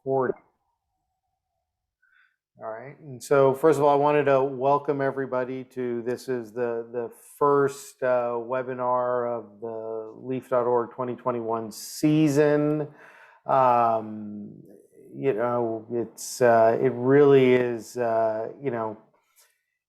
recording. All right, and so first of all, I wanted to welcome everybody to this is the first webinar of the L-EAF.org 2021 season. You know, it really is, you know,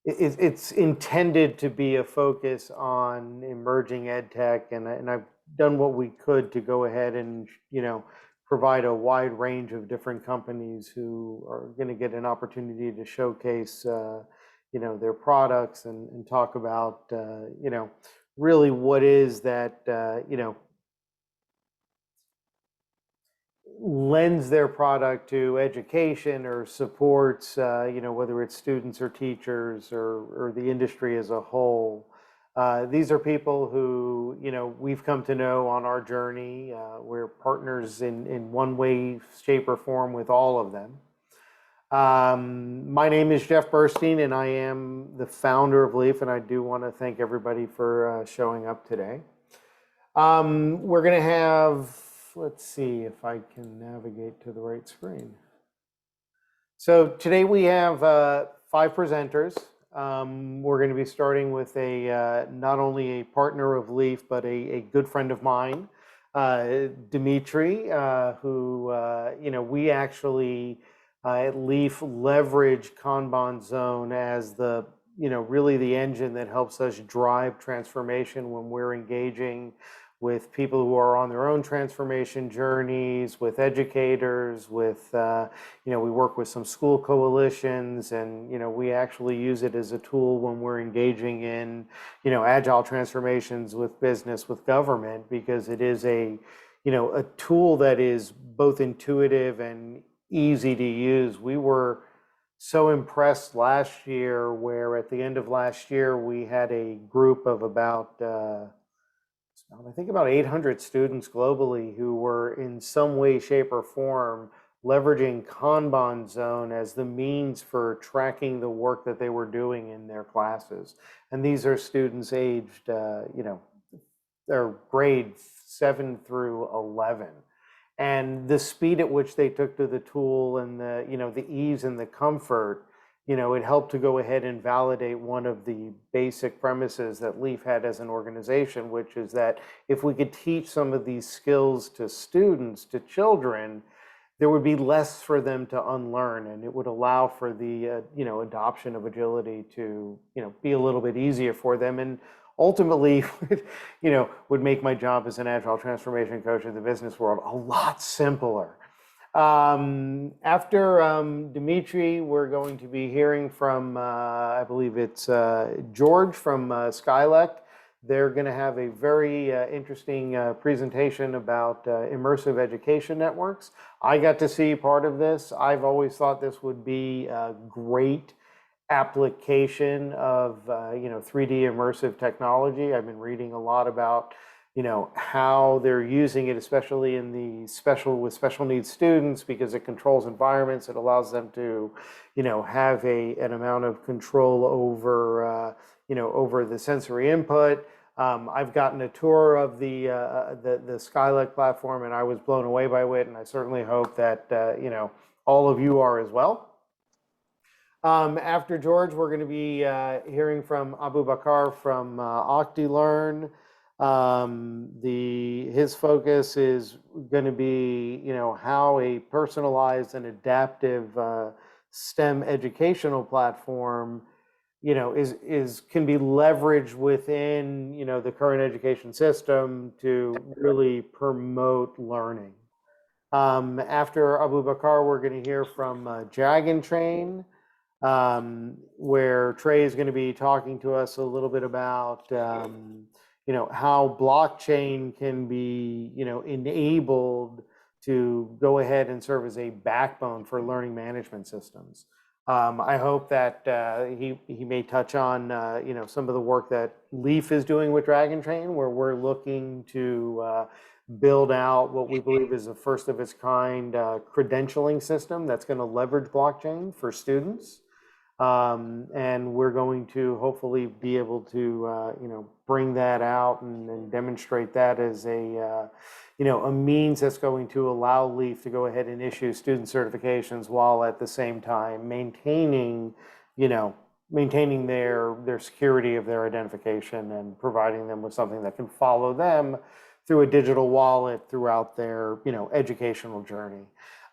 it's intended to be a focus on emerging EdTech, and I've done what we could to go ahead and, you know, provide a wide range of different companies who are going to get an opportunity to showcase, you know, their products and talk about, you know, really what is that, you know, lends their product to education or supports, you know, whether it's students or teachers or the industry as a whole. These are people who, you know, we've come to know on our journey. We're partners in one way, shape, or form with all of them. My name is Jeff Burstein, and I am the founder of L-EAF, and I do want to thank everybody for showing up today. We're going to have, let's see if I can navigate to the right screen. So today we have 5 presenters. We're going to be starting with not only a partner of L-EAF, but a good friend of mine, Dimitri, who, you know, we actually at L-EAF leverage Kanban Zone as the, you know, really the engine that helps us drive transformation when we're engaging with people who are on their own transformation journeys, with educators, with, you know, we work with some school coalitions, and, you know, we actually use it as a tool when we're engaging in, you know, agile transformations with business, with government, because it is a, you know, a tool that is both intuitive and easy to use. We were so impressed last year where at the end of last year, we had a group of about, I think about 800 students globally who were in some way, shape, or form leveraging Kanban Zone as the means for tracking the work that they were doing in their classes. And these are students aged, you know, they're grade 7 through 11. And the speed at which they took to the tool and the, you know, the ease and the comfort, you know, it helped to go ahead and validate one of the basic premises that L-EAF had as an organization, which is that if we could teach some of these skills to students, to children, there would be less for them to unlearn, and it would allow for the, you know, adoption of agility to, you know, be a little bit easier for them, and ultimately, you know, would make my job as an agile transformation coach in the business world a lot simpler. After Dimitri, we're going to be hearing from, I believe it's George from SKYLECT. They're going to have a very interesting presentation about immersive education networks. I got to see part of this. I've always thought this would be a great application of, you know, 3D immersive technology. I've been reading a lot about, you know, how they're using it, especially in the with special needs students, because it controls environments. It allows them to, you know, have an amount of control over, you know, over the sensory input. I've gotten a tour of the SKYLECT platform, and I was blown away by it, and I certainly hope that, you know, all of you are as well. After George, we're going to be hearing from Abu Bakar from OCTLEARN. His focus is going to be, you know, how a personalized and adaptive STEM educational platform, you know, can be leveraged within, you know, the current education system to really promote learning. After Abu Bakar, we're going to hear from Dragonchain, where Trey is going to be talking to us a little bit about, you know, how blockchain can be, you know, enabled to go ahead and serve as a backbone for learning management systems. I hope that he may touch on, you know, some of the work that L-EAF is doing with Dragonchain, where we're looking to build out what we believe is a first of its kind credentialing system that's going to leverage blockchain for students. And we're going to hopefully be able to, bring that out and demonstrate that as a means that's going to allow LEAF to go ahead and issue student certifications while at the same time maintaining their security of their identification and providing them with something that can follow them through a digital wallet throughout their, educational journey.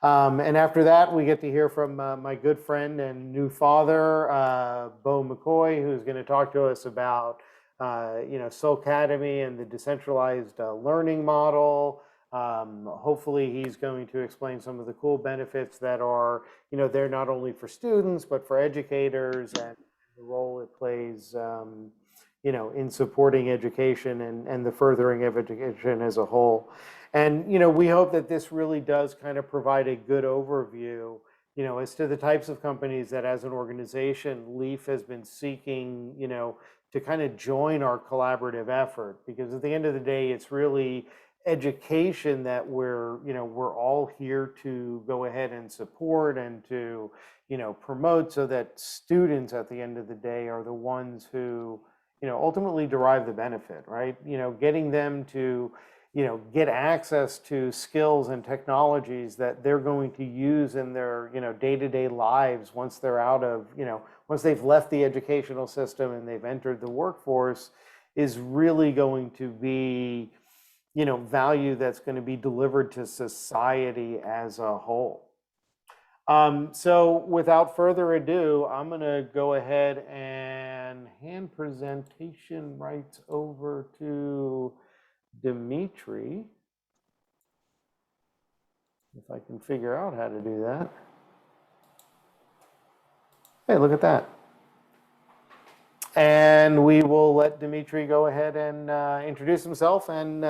And after that, we get to hear from my good friend and new father, Bo McCoy, who's going to talk to us about, SOLcademy and the decentralized learning model. Hopefully, he's going to explain some of the cool benefits that are, they're not only for students, but for educators and the role it plays, in supporting education and the furthering of education as a whole. And, we hope that this really does kind of provide a good overview, as to the types of companies that as an organization, LEAF has been seeking, to kind of join our collaborative effort. Because at the end of the day, it's really education that we're all here to go ahead and support and to, promote, so that students at the end of the day are the ones who, ultimately derive the benefit, right? Getting them to, get access to skills and technologies that they're going to use in their, day-to-day lives once they're out of, once they've left the educational system and they've entered the workforce, is really going to be, value that's going to be delivered to society as a whole. So without further ado, I'm going to go ahead and hand presentation rights over to Dimitri, if I can figure out how to do that. Hey, look at that. And we will let Dimitri go ahead and introduce himself and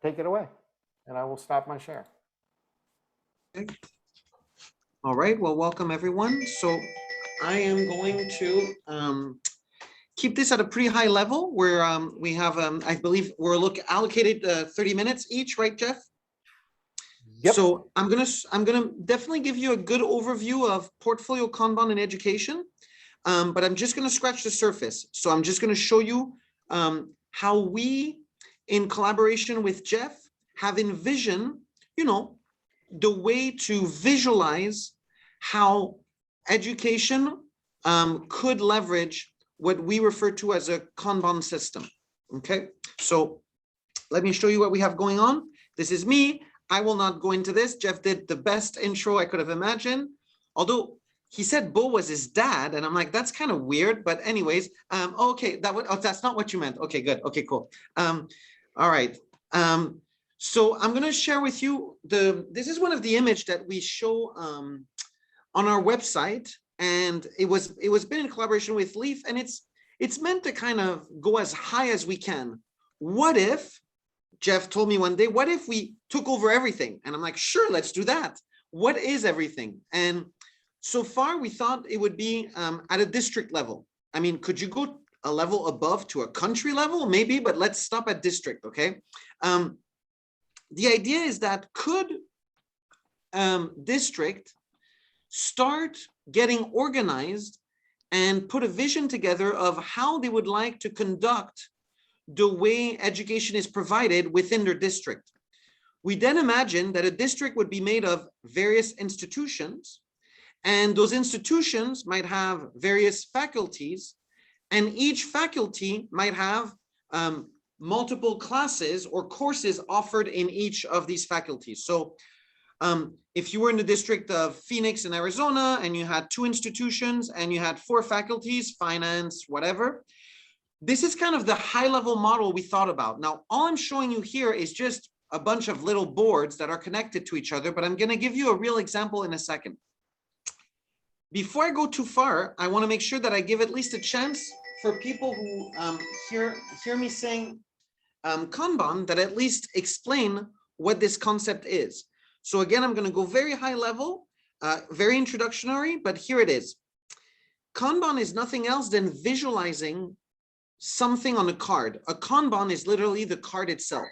take it away. And I will stop my share. Okay. All right, well, welcome everyone. So I am going to keep this at a pretty high level where we have, I believe we're allocated 30 minutes each, right, Jeff? Yep. So I'm gonna definitely give you a good overview of portfolio Kanban in education, but I'm just gonna scratch the surface. So I'm just gonna show you how we, in collaboration with Jeff, have envisioned, the way to visualize how education could leverage what we refer to as a Kanban system. Okay, so let me show you what we have going on. This is me. I will not go into this. Jeff did the best intro I could have imagined, although he said Bo was his dad, and I'm like, that's kind of weird. But anyways, okay, that's not what you meant. Okay, good. Okay, cool. All right. So I'm going to share with you this is one of the images that we show on our website, and it was been in collaboration with LEAF, and it's meant to kind of go as high as we can. What if, Jeff told me one day, what if we took over everything? And I'm like, sure, let's do that. What is everything? And so far we thought it would be at a district level. I mean, could you go a level above to a country level? Maybe, but let's stop at district, okay? The idea is that could district start getting organized and put a vision together of how they would like to conduct the way education is provided within their district. We then imagine that a district would be made of various institutions, and those institutions might have various faculties, and each faculty might have multiple classes or courses offered in each of these faculties. So if you were in the district of Phoenix in Arizona and you had 2 institutions and you had 4 faculties, finance, whatever, this is kind of the high level model we thought about. Now, all I'm showing you here is just a bunch of little boards that are connected to each other, but I'm going to give you a real example in a second. Before I go too far, I want to make sure that I give at least a chance for people who hear me saying Kanban, that at least explain what this concept is. So again, I'm going to go very high level, very introductory, but here it is. Kanban is nothing else than visualizing something on a card. A Kanban is literally the card itself.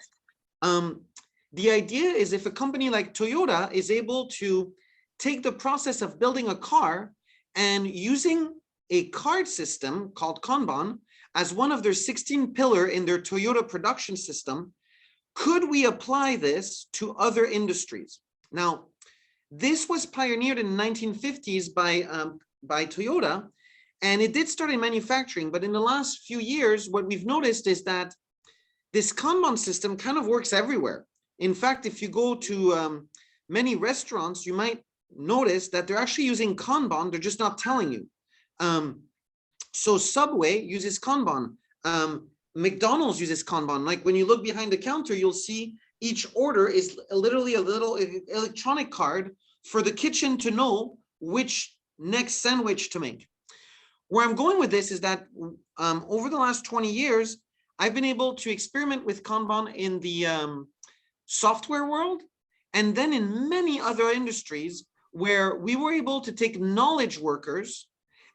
The idea is if a company like Toyota is able to take the process of building a car and using a card system called Kanban as one of their 16 pillar in their Toyota production system. Could we apply this to other industries? Now, this was pioneered in the 1950s by Toyota, and it did start in manufacturing. But in the last few years, what we've noticed is that this Kanban system kind of works everywhere. In fact, if you go to many restaurants, you might notice that they're actually using Kanban, they're just not telling you. So Subway uses Kanban. McDonald's uses Kanban. Like when you look behind the counter, you'll see each order is literally a little electronic card for the kitchen to know which next sandwich to make. Where I'm going with this is that over the last 20 years, I've been able to experiment with Kanban in the software world, and then in many other industries where we were able to take knowledge workers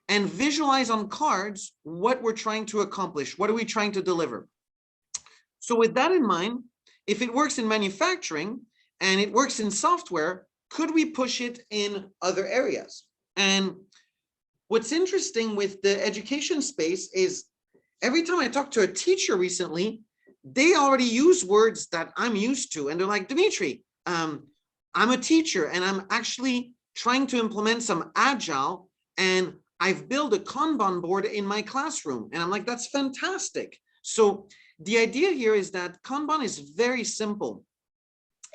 and visualize on cards what we're trying to accomplish, what are we trying to deliver. So with that in mind, if it works in manufacturing and it works in software, could we push it in other areas? And what's interesting with the education space is every time I talk to a teacher recently, they already use words that I'm used to. And they're like, Dimitri, I'm a teacher and I'm actually trying to implement some agile, and I've built a Kanban board in my classroom. And I'm like, that's fantastic. So the idea here is that Kanban is very simple.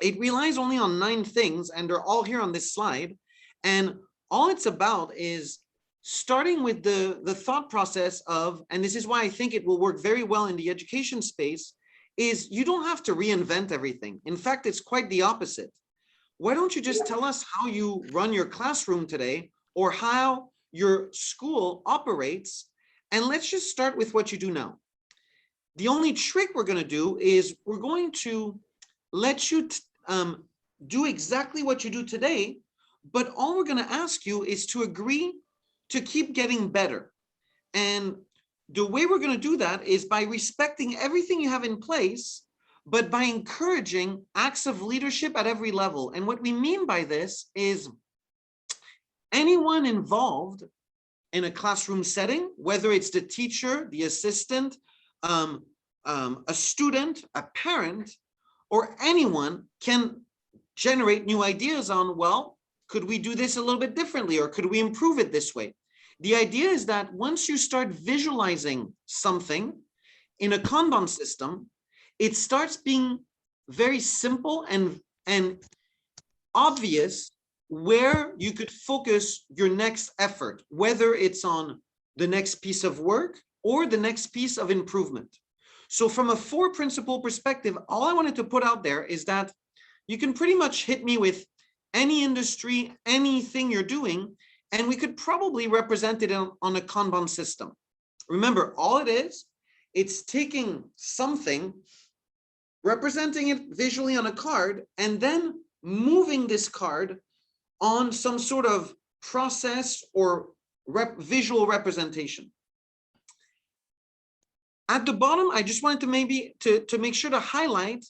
It relies only on 9 things, and they're all here on this slide. And all it's about is starting with the thought process of, and this is why I think it will work very well in the education space, is you don't have to reinvent everything. In fact, it's quite the opposite. Why don't you just tell us how you run your classroom today, or how your school operates, and let's just start with what you do now. The only trick we're going to do is we're going to let you do exactly what you do today, but all we're going to ask you is to agree to keep getting better. And the way we're going to do that is by respecting everything you have in place, but by encouraging acts of leadership at every level. And what we mean by this is anyone involved in a classroom setting, whether it's the teacher, the assistant, a student, a parent, or anyone can generate new ideas on, well, could we do this a little bit differently, or could we improve it this way? The idea is that once you start visualizing something in a Kanban system, it starts being very simple and obvious where you could focus your next effort, whether it's on the next piece of work or the next piece of improvement. So from a 4-principle perspective, all I wanted to put out there is that you can pretty much hit me with any industry, anything you're doing, and we could probably represent it on a Kanban system. Remember, all it is, it's taking something, representing it visually on a card, and then moving this card on some sort of process or visual representation. At the bottom, I just wanted to maybe to make sure to highlight,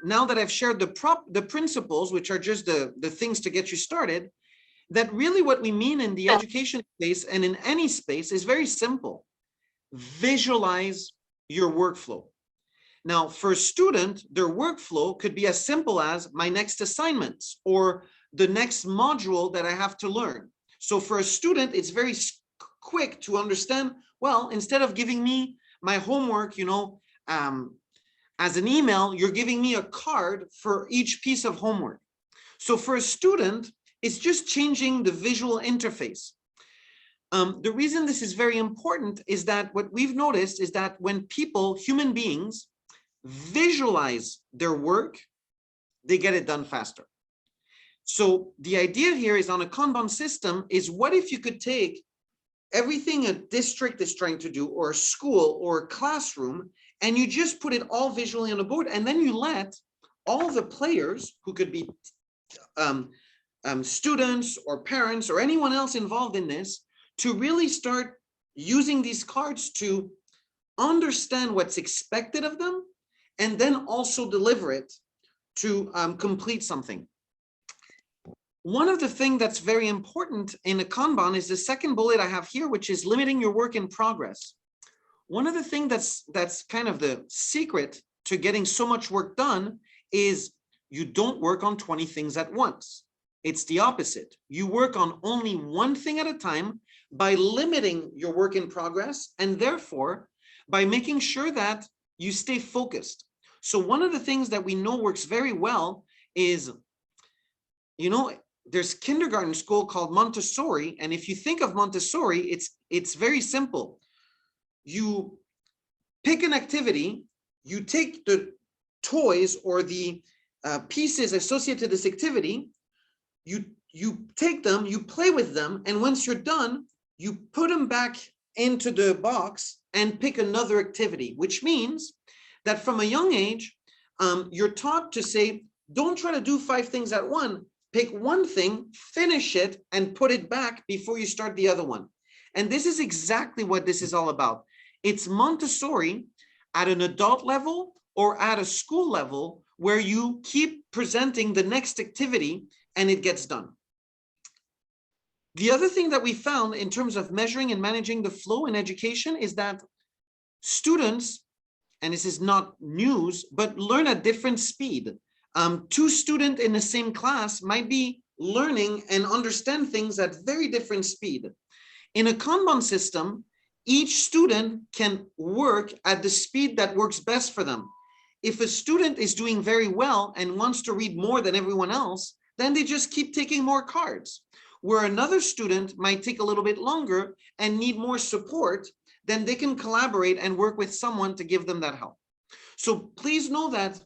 now that I've shared the principles, which are just the things to get you started, that really what we mean in the education space and in any space is very simple. Visualize your workflow. Now, for a student, their workflow could be as simple as my next assignments or the next module that I have to learn. So for a student, it's very quick to understand, well, instead of giving me my homework, as an email, you're giving me a card for each piece of homework. So for a student, it's just changing the visual interface. The reason this is very important is that what we've noticed is that when people, human beings, visualize their work, they get it done faster. So the idea here is on a Kanban system is, what if you could take everything a district is trying to do, or a school or a classroom, and you just put it all visually on the board, and then you let all the players, who could be students or parents or anyone else involved in this, to really start using these cards to understand what's expected of them, and then also deliver it to complete something. One of the things that's very important in a Kanban is the second bullet I have here, which is limiting your work in progress. One of the things that's kind of the secret to getting so much work done is you don't work on 20 things at once. It's the opposite. You work on only one thing at a time by limiting your work in progress, and therefore by making sure that you stay focused. So one of the things that we know works very well is, there's kindergarten school called Montessori, and if you think of Montessori, it's very simple. You pick an activity, you take the toys or the pieces associated to this activity, you take them, you play with them, and once you're done, you put them back into the box and pick another activity, which means that from a young age, you're taught to say, don't try to do 5 things at once. Pick one thing, finish it, and put it back before you start the other one. And this is exactly what this is all about. It's Montessori at an adult level or at a school level where you keep presenting the next activity and it gets done. The other thing that we found in terms of measuring and managing the flow in education is that students, and this is not news, but learn at different speed. 2 students in the same class might be learning and understand things at very different speed. In a Kanban system, each student can work at the speed that works best for them. If a student is doing very well and wants to read more than everyone else, then they just keep taking more cards. Where another student might take a little bit longer and need more support, then they can collaborate and work with someone to give them that help. So please know that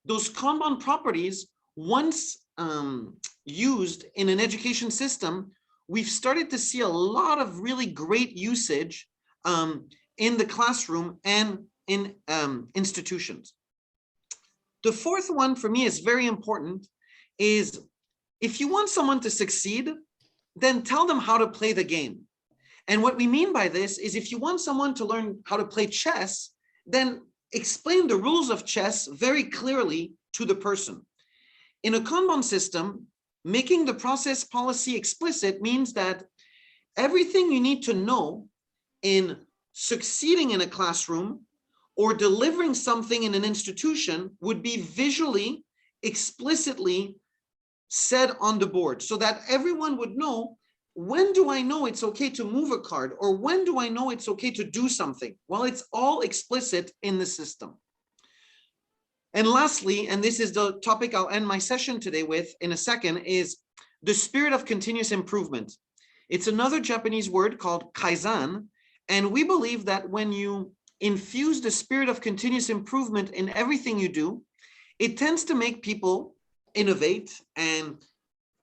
those Kanban properties, once used in an education system, we've started to see a lot of really great usage in the classroom and in institutions. The fourth one for me is very important, is if you want someone to succeed, then tell them how to play the game. And what we mean by this is if you want someone to learn how to play chess, then explain the rules of chess very clearly to the person. In a Kanban system, making the process policy explicit means that everything you need to know in succeeding in a classroom or delivering something in an institution would be visually, explicitly said on the board so that everyone would know, when do I know it's okay to move a card, or when do I know it's okay to do something? Well, it's all explicit in the system. And lastly, and this is the topic I'll end my session today with in a second, is the spirit of continuous improvement. It's another Japanese word called Kaizen, and we believe that when you infuse the spirit of continuous improvement in everything you do, it tends to make people innovate and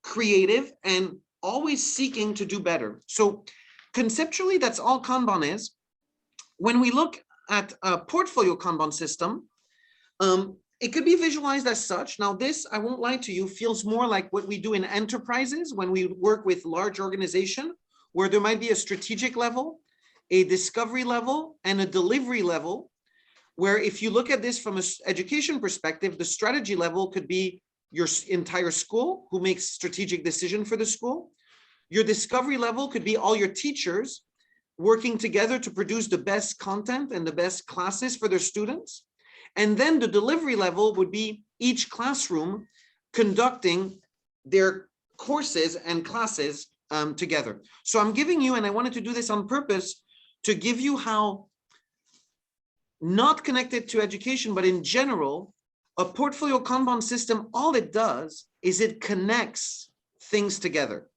creative and always seeking to do better. So conceptually, that's all Kanban is. When we look at a portfolio Kanban system, it could be visualized as such. Now this, I won't lie to you, feels more like what we do in enterprises when we work with large organization, where there might be a strategic level, a discovery level, and a delivery level, where if you look at this from an education perspective, the strategy level could be your entire school who makes strategic decision for the school. Your discovery level could be all your teachers working together to produce the best content and the best classes for their students. And then the delivery level would be each classroom conducting their courses and classes together. So I'm giving you, and I wanted to do this on purpose, to give you how, not connected to education, but in general, a portfolio Kanban system, all it does is it connects things together.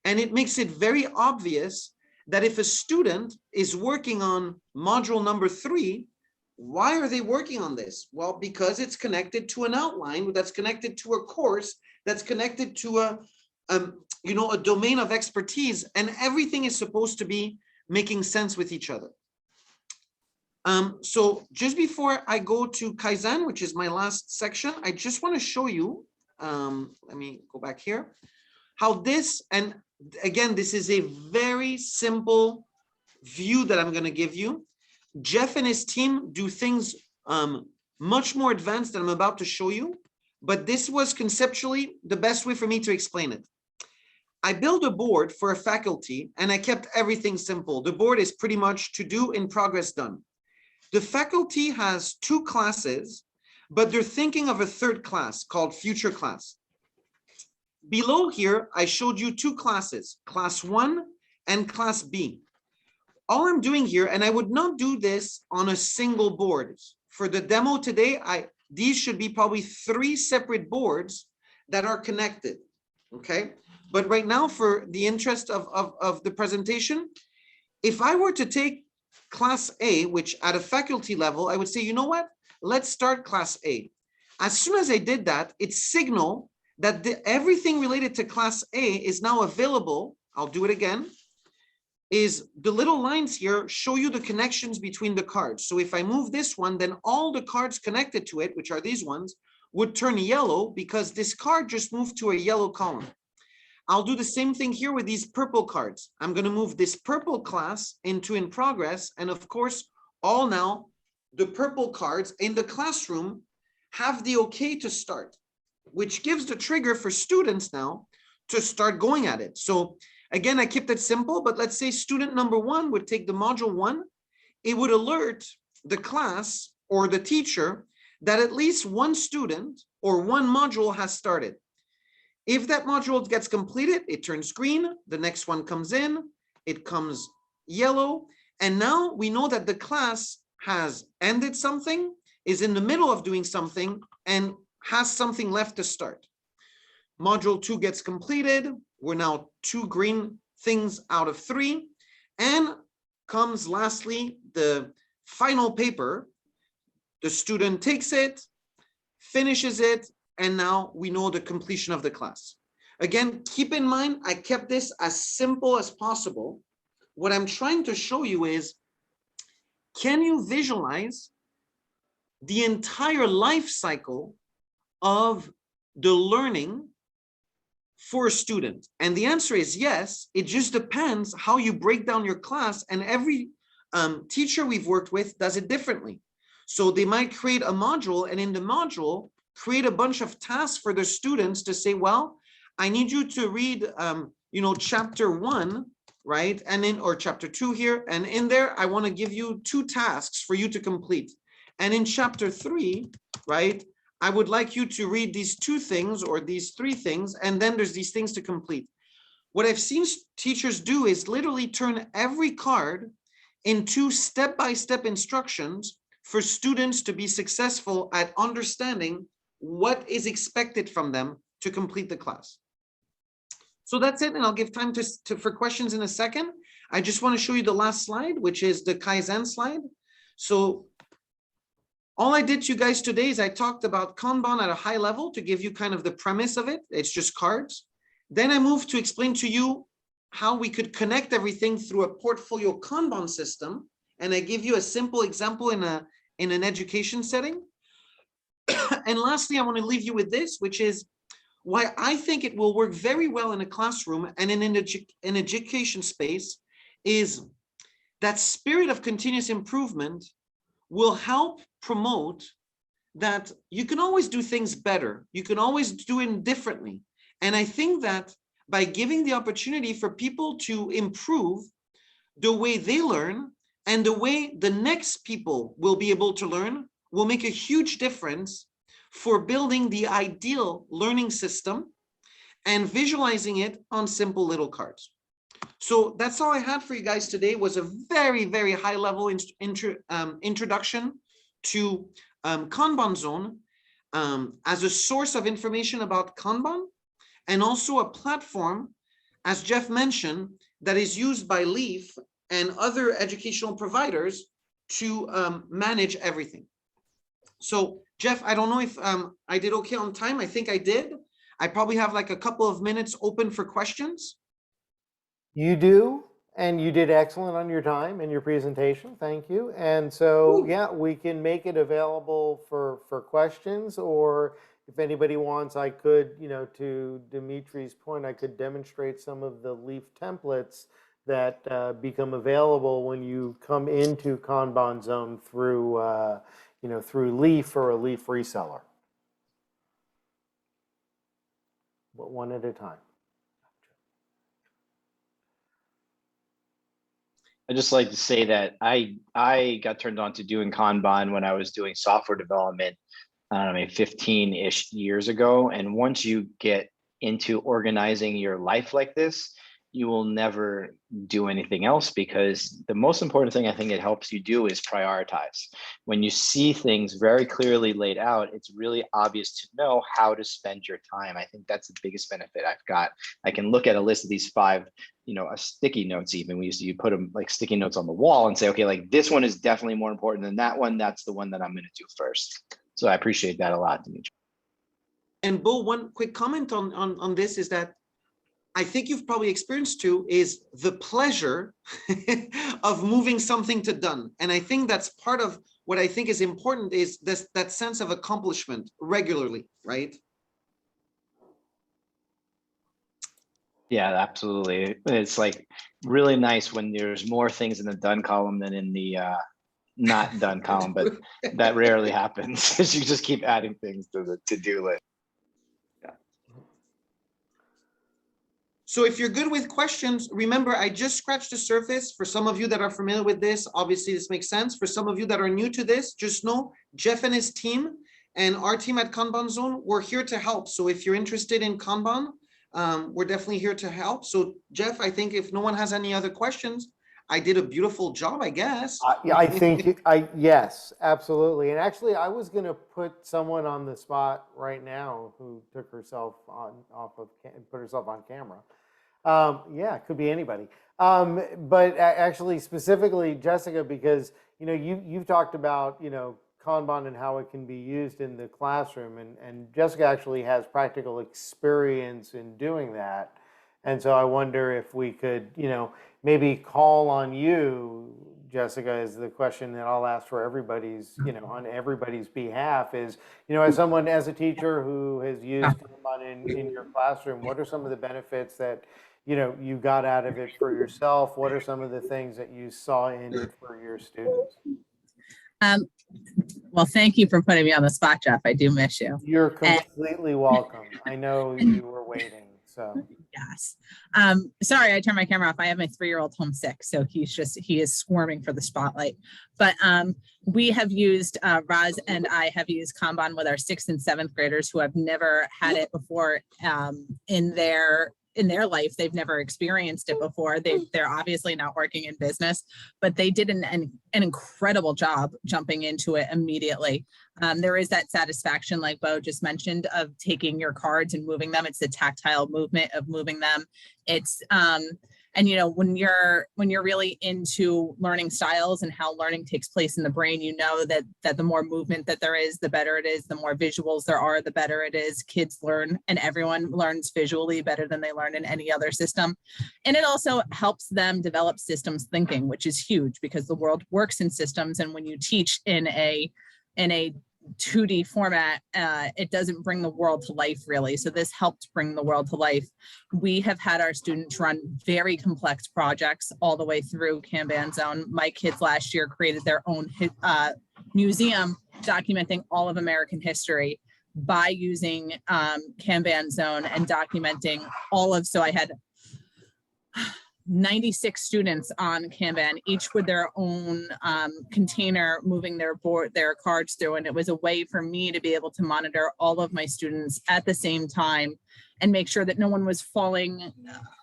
And it makes it very obvious that if a student is working on module number 3, why are they working on this? Well, because it's connected to an outline, that's connected to a course, that's connected to a domain of expertise, and everything is supposed to be making sense with each other. So just before I go to Kaizen, which is my last section, I just want to show you, let me go back here, how this, and again, this is a very simple view that I'm going to give you. Jeff and his team do things much more advanced than I'm about to show you, but this was conceptually the best way for me to explain it. I built a board for a faculty and I kept everything simple. The board is pretty much to do, in progress, done. The faculty has 2 classes, but they're thinking of a 3rd class called future class. Below here, I showed you 2 classes, class 1 and class B. All I'm doing here, and I would not do this on a single board. For the demo today, these should be probably 3 separate boards that are connected, okay? But right now, for the interest of the presentation, if I were to take class A, which at a faculty level, I would say, you know what? Let's start class A. As soon as I did that, it signaled that everything related to class A is now available. I'll do it again. Is the little lines here show you the connections between the cards. So if I move this one, then all the cards connected to it, which are these ones, would turn yellow because this card just moved to a yellow column. I'll do the same thing here with these purple cards. I'm going to move this purple class into in progress. And of course, all now the purple cards in the classroom have the okay to start, which gives the trigger for students now to start going at it. So again, I kept it simple, but let's say student number 1 would take the module 1. It would alert the class or the teacher that at least one student or one module has started. If that module gets completed, it turns green. The next one comes in, it comes yellow. And now we know that the class has ended something, is in the middle of doing something, and has something left to start. Module 2 gets completed. We're now 2 green things out of 3. And comes lastly, the final paper. The student takes it, finishes it, and now we know the completion of the class. Again, keep in mind, I kept this as simple as possible. What I'm trying to show you is, can you visualize the entire life cycle of the learning for a student? And the answer is yes. It just depends how you break down your class, and every teacher we've worked with does it differently. So they might create a module, and in the module, create a bunch of tasks for the students to say, well, I need you to read, chapter 1, right? And then, or chapter 2 here. And in there, I want to give you 2 tasks for you to complete. And in chapter 3, right, I would like you to read these 2 things or these 3 things, and then there's these things to complete. What I've seen teachers do is literally turn every card into step-by-step instructions for students to be successful at understanding what is expected from them to complete the class. So that's it, and I'll give time for questions in a second. I just want to show you the last slide, which is the Kaizen slide. So all I did to you guys today is I talked about Kanban at a high level to give you kind of the premise of it. It's just cards. Then I moved to explain to you how we could connect everything through a portfolio Kanban system. And I give you a simple example in an education setting. And lastly, I want to leave you with this, which is why I think it will work very well in a classroom and in an education space, is that spirit of continuous improvement will help promote that you can always do things better. You can always do it differently. And I think that by giving the opportunity for people to improve the way they learn and the way the next people will be able to learn will make a huge difference for building the ideal learning system and visualizing it on simple little cards. So that's all I had for you guys today. It was a very, very high level introduction to Kanban Zone as a source of information about Kanban, and also a platform, as Jeff mentioned, that is used by L-EAF and other educational providers to manage everything. So Jeff, I don't know if I did okay on time. I think I did. I probably have like a couple of minutes open for questions. You do, and you did excellent on your time and your presentation. Thank you. And so, yeah, we can make it available for questions, or if anybody wants, I could, to Dimitri's point, I could demonstrate some of the L-EAF templates that become available when you come into Kanban Zone through, through L-EAF or a L-EAF reseller. But one at a time. I just like to say that I got turned on to doing Kanban when I was doing software development, I don't know, maybe 15-ish years ago. And once you get into organizing your life like this, you will never do anything else, because the most important thing I think it helps you do is prioritize. When you see things very clearly laid out, it's really obvious to know how to spend your time. I think that's the biggest benefit I've got. I can look at a list of these 5, sticky notes. Even we used to put them like sticky notes on the wall and say, okay, like this one is definitely more important than that one. That's the one that I'm going to do first. So I appreciate that a lot, Dimitri. And Bo, one quick comment on this is that I think you've probably experienced too is the pleasure of moving something to done. And I think that's part of what I think is important is that sense of accomplishment regularly, right? Yeah, absolutely. It's like really nice when there's more things in the done column than in the not done column, but that rarely happens because you just keep adding things to the to-do list. So if you're good with questions, remember, I just scratched the surface. For some of you that are familiar with this, obviously this makes sense. For some of you that are new to this, just know Jeff and his team and our team at Kanban Zone, we're here to help. So if you're interested in Kanban, we're definitely here to help. So Jeff, I think if no one has any other questions, I did a beautiful job, I guess. Yeah, I think yes, absolutely. And actually, I was going to put someone on the spot right now who took herself put herself on camera. Yeah, it could be anybody. But actually, specifically Jessica, because you've talked about Kanban and how it can be used in the classroom, and Jessica actually has practical experience in doing that. And so I wonder if we could, maybe call on you, Jessica, is the question that I'll ask for everybody's, on everybody's behalf is, as a teacher who has used Kanban in your classroom, what are some of the benefits that, you got out of it for yourself? What are some of the things that you saw in it for your students? Well, thank you for putting me on the spot, Jeff. I do miss you. You're completely welcome. I know you were waiting, so. Yes. Sorry, I turned my camera off. I have my 3-year-old homesick, so he is swarming for the spotlight. But we have used, Roz and I have used Kanban with our 6th and 7th graders who have never had it before in their life. They've never experienced it before. They're obviously not working in business, but they did an incredible job jumping into it immediately. There is that satisfaction, like Bo just mentioned, of taking your cards and moving them. It's the tactile movement of moving them. It's and when you're really into learning styles and how learning takes place in the brain, that the more movement that there is, the better it is. The more visuals there are, the better it is. Kids learn, and everyone learns visually better than they learn in any other system. And it also helps them develop systems thinking, which is huge because the world works in systems. And when you teach in a 2D format, it doesn't bring the world to life really. So this helped bring the world to life. We have had our students run very complex projects all the way through Kanban Zone. My kids last year created their own museum documenting all of American history by using Kanban Zone and documenting so I had 96 students on Kanban, each with their own container, moving their cards through. And it was a way for me to be able to monitor all of my students at the same time and make sure that no one was falling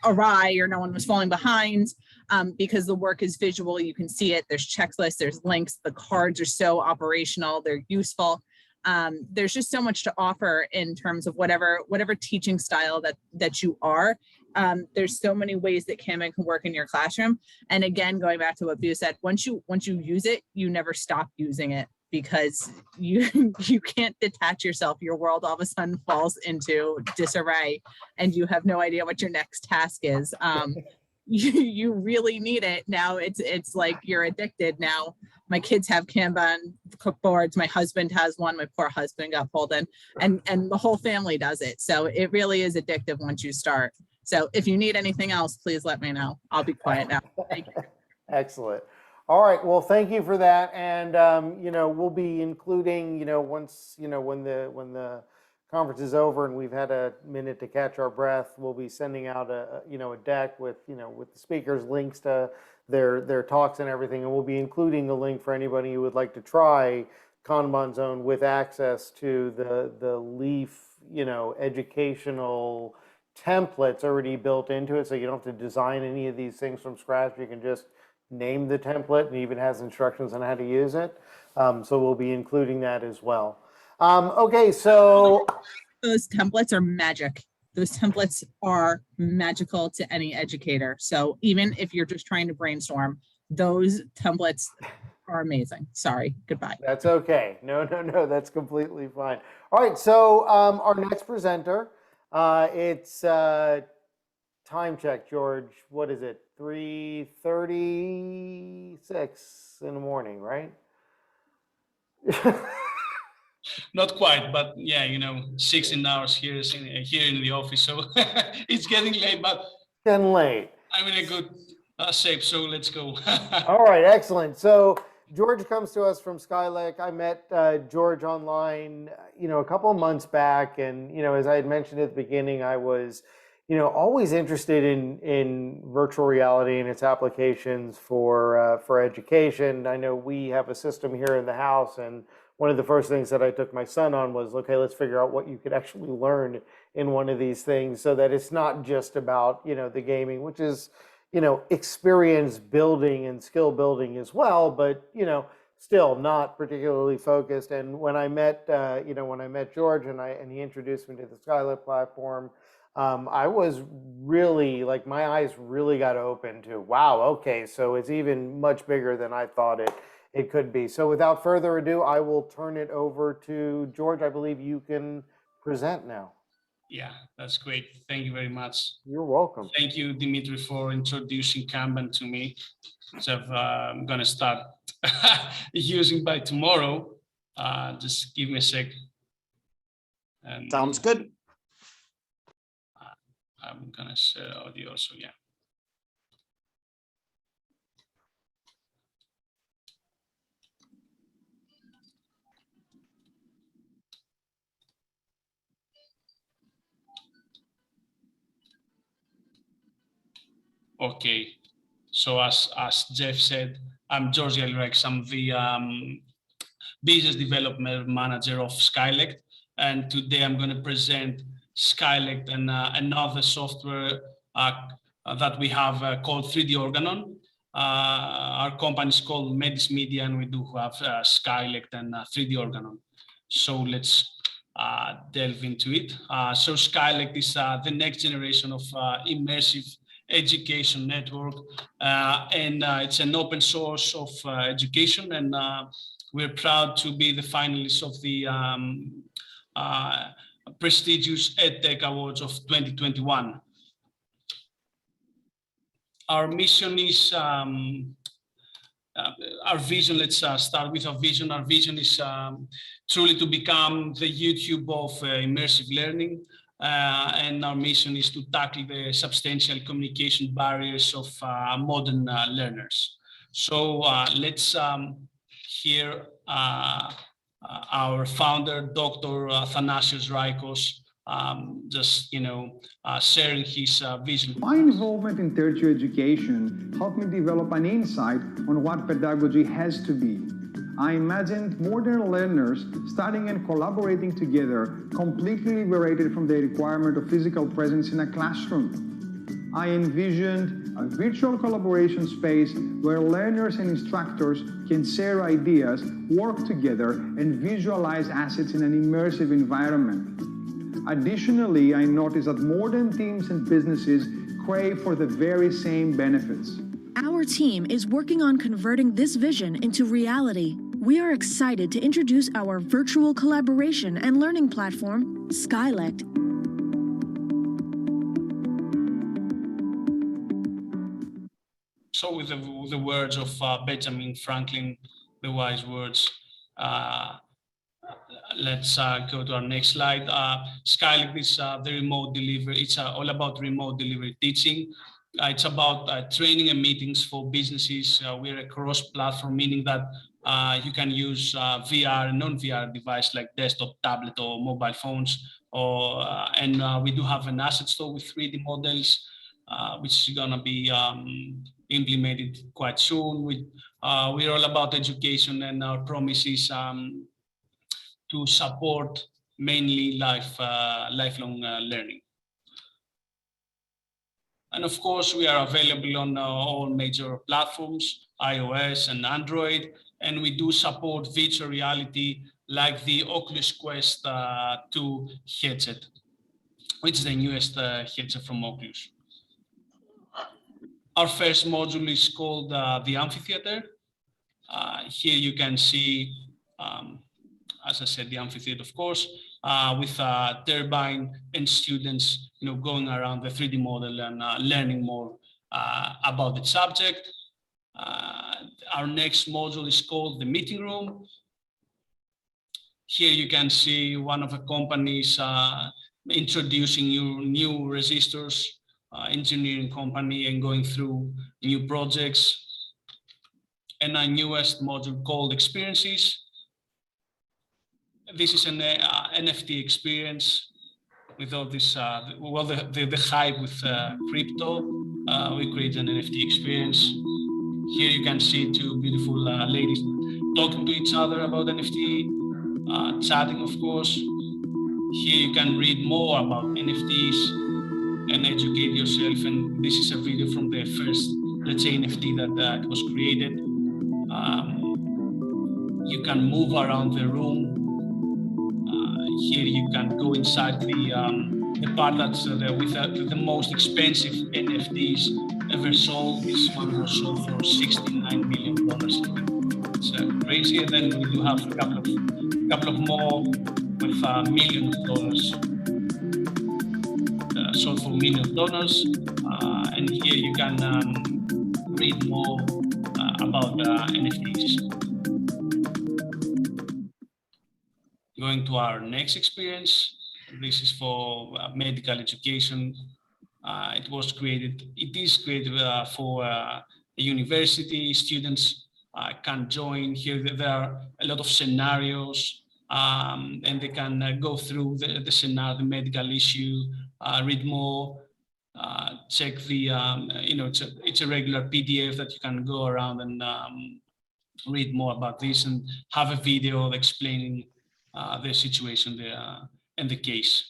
awry or no one was falling behind, because the work is visual. You can see it. There's checklists, there's links. The cards are so operational. They're useful. There's just so much to offer in terms of whatever teaching style that you are. There's so many ways that Kanban can work in your classroom. And again, going back to what Bu said, once you use it, you never stop using it because you can't detach yourself. Your world all of a sudden falls into disarray and you have no idea what your next task is. You really need it. Now it's like you're addicted now. My kids have Kanban cookboards. My husband has one. My poor husband got pulled in, and the whole family does it. So it really is addictive once you start. So if you need anything else, please let me know. I'll be quiet now. Thank you. Excellent. All right. Well, thank you for that. And, we'll be including, once, when the conference is over and we've had a minute to catch our breath, we'll be sending out a deck with, with the speakers, links to their talks and everything. And we'll be including a link for anybody who would like to try Kanban Zone with access to the LEAF, educational templates already built into it. So you don't have to design any of these things from scratch. You can just name the template, and even has instructions on how to use it. So we'll be including that as well. Okay, so those templates are magic. Those templates are magical to any educator. So even if you're just trying to brainstorm, those templates are amazing. Sorry, goodbye. That's okay. No, that's completely fine. All right, so our next presenter, it's time check, George. What is it? 3:36 in the morning, right? Not quite, but yeah, 16 hours here in the office, so it's getting late, but Getting late. I'm in a good shape, so let's go. All right, excellent. So George comes to us from SKYLECT. I met George online, a couple of months back, and as I had mentioned at the beginning, I was, always interested in virtual reality and its applications for education. I know we have a system here in the house, and one of the first things that I took my son on was, okay, let's figure out what you could actually learn in one of these things, so that it's not just about, the gaming, which is, experience building and skill building as well, but, still not particularly focused. And when I met, George and he introduced me to the SKYLECT platform, I was really, my eyes really got open to, wow, okay, so it's even much bigger than I thought it could be. So without further ado, I will turn it over to George. I believe you can present now. Yeah, that's great. Thank you very much. You're welcome. Thank you, Dimitri, for introducing Kanban to me. So I'm going to start using by tomorrow. Just give me a sec. And Sounds good. I'm going to share audio also, yeah. Okay, so as Jeff said, I'm George Galrex. I'm the business development manager of SKYLECT, and today I'm going to present SKYLECT and another software that we have called 3D Organon. Our company is called Medis Media, and we do have SKYLECT and 3D Organon. So let's delve into it. So SKYLECT is the next generation of immersive education network, and it's an open source of education, and we're proud to be the finalists of the prestigious EdTech Awards of 2021. Our mission is our vision. Let's start with our vision. Our vision is truly to become the YouTube of immersive learning. And our mission is to tackle the substantial communication barriers of modern learners. So let's hear our founder, Dr. Athanasios Raikos, sharing his vision. My involvement in tertiary education helped me develop an insight on what pedagogy has to be. I imagined modern learners studying and collaborating together, completely liberated from the requirement of physical presence in a classroom. I envisioned a virtual collaboration space where learners and instructors can share ideas, work together, and visualize assets in an immersive environment. Additionally, I noticed that modern teams and businesses crave for the very same benefits. Our team is working on converting this vision into reality. We are excited to introduce our virtual collaboration and learning platform, SKYLECT. So with the words of Benjamin Franklin, the wise words, let's go to our next slide. SKYLECT is the remote delivery. It's all about remote delivery teaching. It's about training and meetings for businesses. We're a cross-platform, meaning that you can use VR and non-VR device like desktop, tablet, or mobile phones. And we do have an asset store with 3D models. which is gonna be implemented quite soon. We're all about education, and our promise is to support mainly lifelong learning. And of course, we are available on all major platforms, iOS and Android, and we do support virtual reality like the Oculus Quest 2 headset, which is the newest headset from Oculus. Our first module is called the Amphitheater. Here you can see, as I said, the amphitheater, of course, with a turbine and students, going around the 3D model and learning more about the subject. Our next module is called the Meeting Room. Here you can see one of the companies introducing new resistors, engineering company, and going through new projects. And our newest module called Experiences. This is an NFT experience with all this, the hype with crypto. We create an NFT experience. Here you can see two beautiful ladies talking to each other about NFT, chatting, of course. Here you can read more about NFTs and educate yourself. And this is a video from the first, let's say, NFT that was created. You can move around the room. Here you can go inside the part that's with the most expensive NFTs ever sold. This one was sold for $69 million. It's crazy. And then we do have a couple of more with $1 million sold for $1 million. And here you can read more about NFTs. Going to our next experience, this is for medical education. It is created for a university. Students can join. Here there are a lot of scenarios, and they can go through the scenario, the medical issue, read more, check the, it's a regular PDF that you can go around and read more about this and have a video explaining the situation there and the case.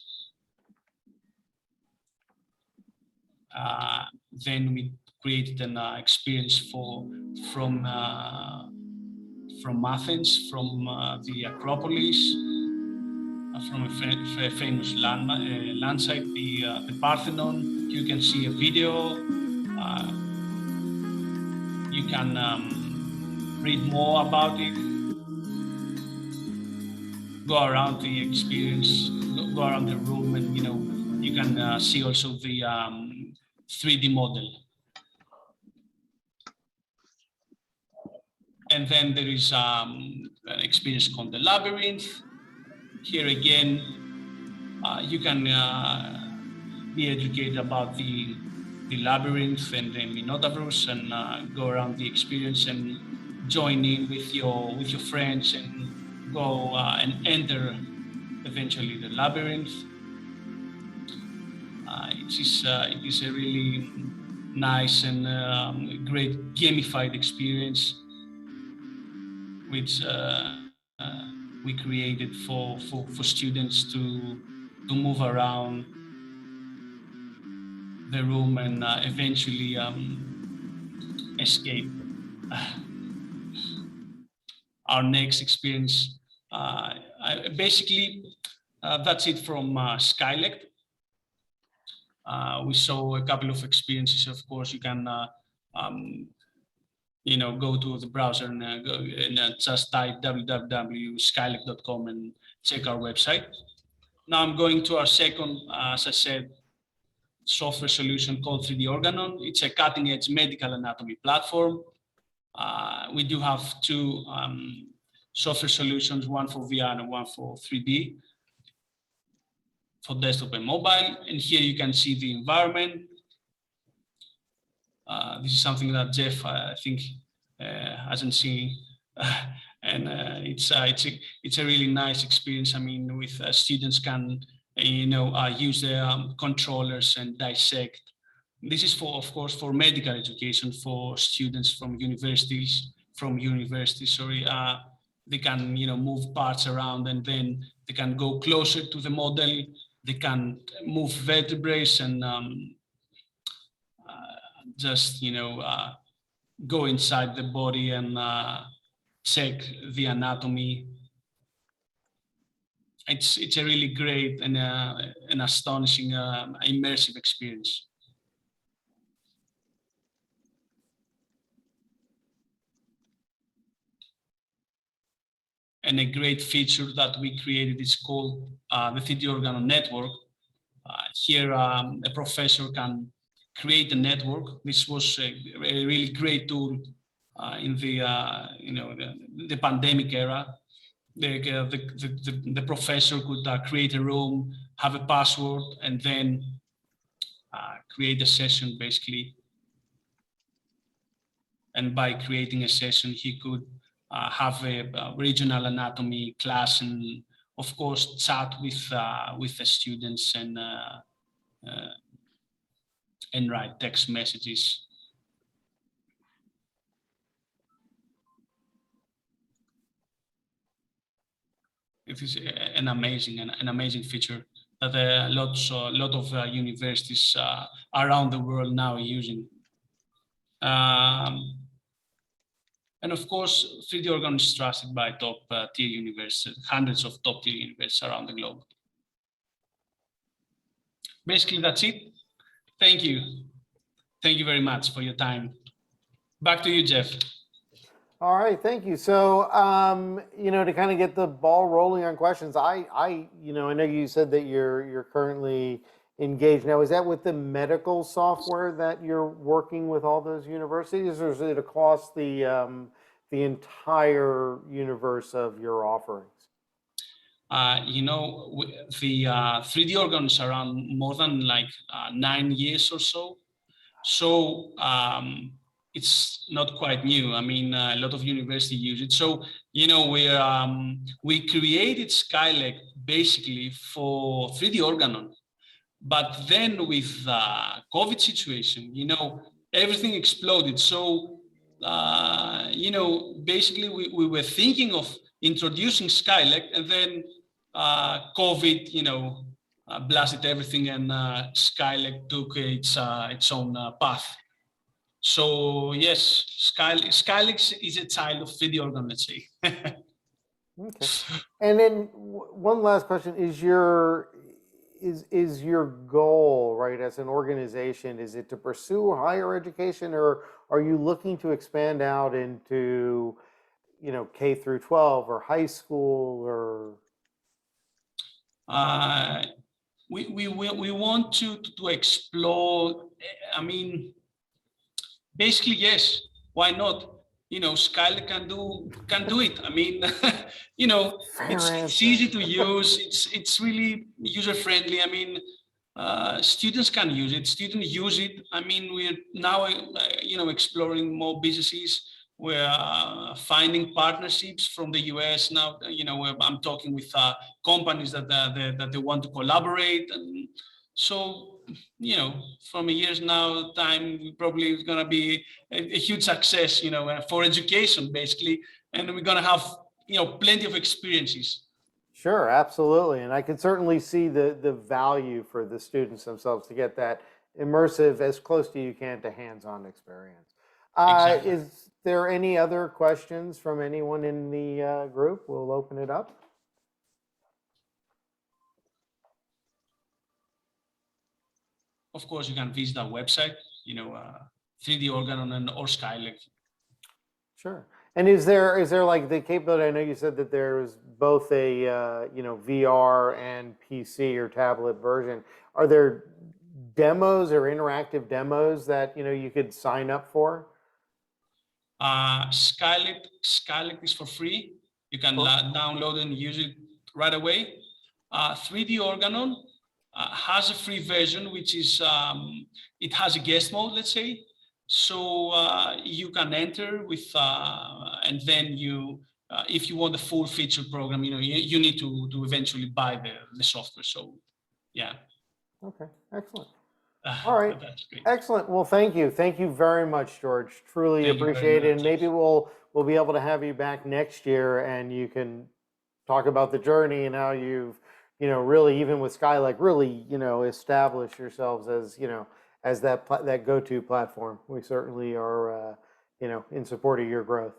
Then we created an experience from Athens, from the Acropolis, from a famous land site, the Parthenon. You can see a video. You can read more about it. Go around the experience, go around the room, and you can see also the 3D model. And then there is an experience called the Labyrinth. Here again, you can be educated about the labyrinth and the Minotaurus, and go around the experience and join in with your friends and go and enter eventually the labyrinth. It is a really nice and great gamified experience, which we created for students to move around the room and eventually escape. Our next experience, basically, that's it from SKYLECT. We saw a couple of experiences. Of course, you can go to the browser and just type www.skylect.com and check our website. Now I'm going to our second, as I said, software solution called 3D Organon. It's a cutting-edge medical anatomy platform. We do have two software solutions, one for VR and one for 3D, for desktop and mobile. And here you can see the environment. This is something that Jeff, I think, hasn't seen. And it's a really nice experience. I mean, with students can, use their controllers and dissect This is for, of course, for medical education, for students from universities, sorry. They can, move parts around, and then they can go closer to the model. They can move vertebrae and just, go inside the body and check the anatomy. It's a really great and an astonishing immersive experience. And a great feature that we created is called the 3D Organo Network. Here, a professor can create a network. This was a really great tool in the the pandemic era. The professor could create a room, have a password, and then create a session, basically. And by creating a session, he could have a regional anatomy class, and of course chat with the students and write text messages. It is an amazing feature that a lot of universities around the world now are using. And of course, 3D Organo is trusted by top tier universities, hundreds of top tier universities around the globe. Basically, that's it. Thank you. Thank you very much for your time. Back to you, Jeff. All right, thank you. So, to kind of get the ball rolling on questions, I know you said that you're currently engaged now. Is that with the medical software that you're working with all those universities, or is it across the entire universe of your offerings? The 3D Organo is around more than 9 years or so. So it's not quite new. I mean, a lot of universities use it. So, we created SKYLECT basically for 3D Organo. But then with the COVID situation, everything exploded. So, basically we were thinking of introducing SKYLECT, and then COVID, blasted everything, and SKYLECT took its own path. So yes, SKYLECT is a child of 3D Organo, let's say. Okay. And then one last question: is your goal, right, as an organization, is it to pursue higher education, or are you looking to expand out into, K through 12 or high school, or? We want to explore. I mean, basically, yes. Why not? SKYLECT can do it. I mean, it's easy to use. It's really user friendly. I mean, students can use it. Students use it. I mean, we're now exploring more businesses. We're finding partnerships from the US now. I'm talking with companies that they want to collaborate, and so from a year's now time, probably it's going to be a huge success, for education basically, and we're going to have plenty of experiences. Sure, absolutely, and I can certainly see the value for the students themselves to get that immersive, as close to you can to hands-on experience. Exactly. Is there any other questions from anyone in the group? We'll open it up. Of course, you can visit our website, 3D Organo or SKYLECT. Sure. And is there like the capability? I know you said that there's both a VR and PC or tablet version. Are there demos or interactive demos that you could sign up for? SKYLECT is for free. You can download and use it right away. 3D Organo has a free version, which is it has a guest mode, let's say. So you can enter with, and then if you want the full feature program, you need to eventually buy the software. So, yeah. Okay, excellent. All right. That's great. Excellent. Well, thank you. Thank you very much, George. Truly Thank you very appreciate it. much. And maybe we'll be able to have you back next year and you can talk about the journey and how you've, really even with SKYLECT, really, established yourselves as, as that go-to platform. We certainly are, in support of your growth.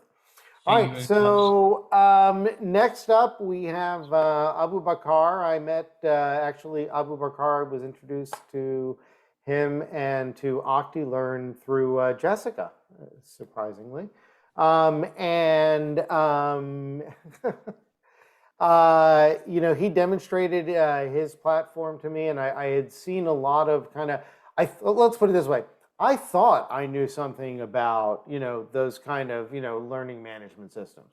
All Thank you right, very much. so next up we have Abu Bakr. I met actually Abu Bakr was introduced to him and to OCTLEARN through Jessica, surprisingly. He demonstrated his platform to me, and I had seen a lot of let's put it this way. I thought I knew something about, those kind of, learning management systems.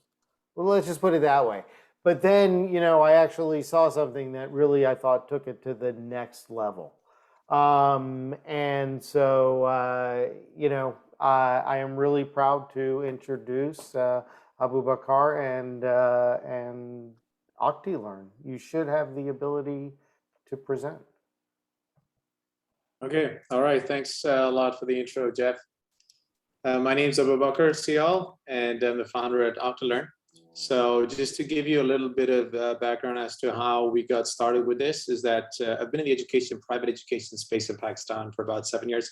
Well, let's just put it that way. But then, I actually saw something that really, I thought, took it to the next level. And so, I am really proud to introduce Abu Bakr and OCTLEARN. You should have the ability to present. Okay, all right. Thanks a lot for the intro, Jeff. My name is Abu Bakr Sial, and I'm the founder at OCTLEARN. So just to give you a little bit of background as to how we got started with this is that I've been in the private education space in Pakistan for about 7 years.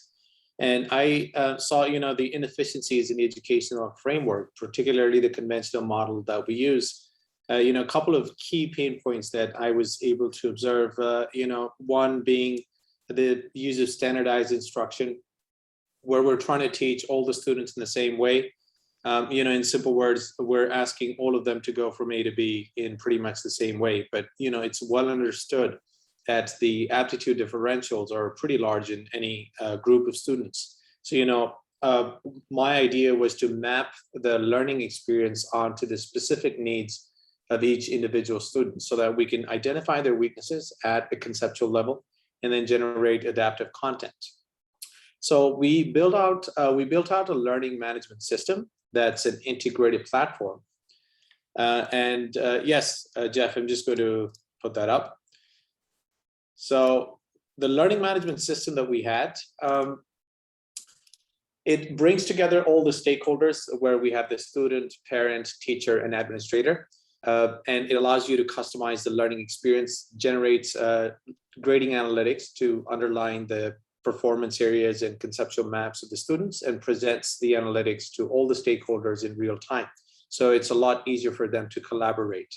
And I saw, the inefficiencies in the educational framework, particularly the conventional model that we use. A couple of key pain points that I was able to observe, one being the use of standardized instruction, where we're trying to teach all the students in the same way. In simple words, we're asking all of them to go from A to B in pretty much the same way. But, it's well understood that the aptitude differentials are pretty large in any group of students. So, my idea was to map the learning experience onto the specific needs of each individual student so that we can identify their weaknesses at a conceptual level and then generate adaptive content. So we built out a learning management system that's an integrated platform. Yes, Jeff, I'm just going to put that up. So the learning management system that we had, it brings together all the stakeholders where we have the student, parent, teacher, and administrator. And it allows you to customize the learning experience, generates grading analytics to underline the performance areas and conceptual maps of the students, and presents the analytics to all the stakeholders in real time. So it's a lot easier for them to collaborate.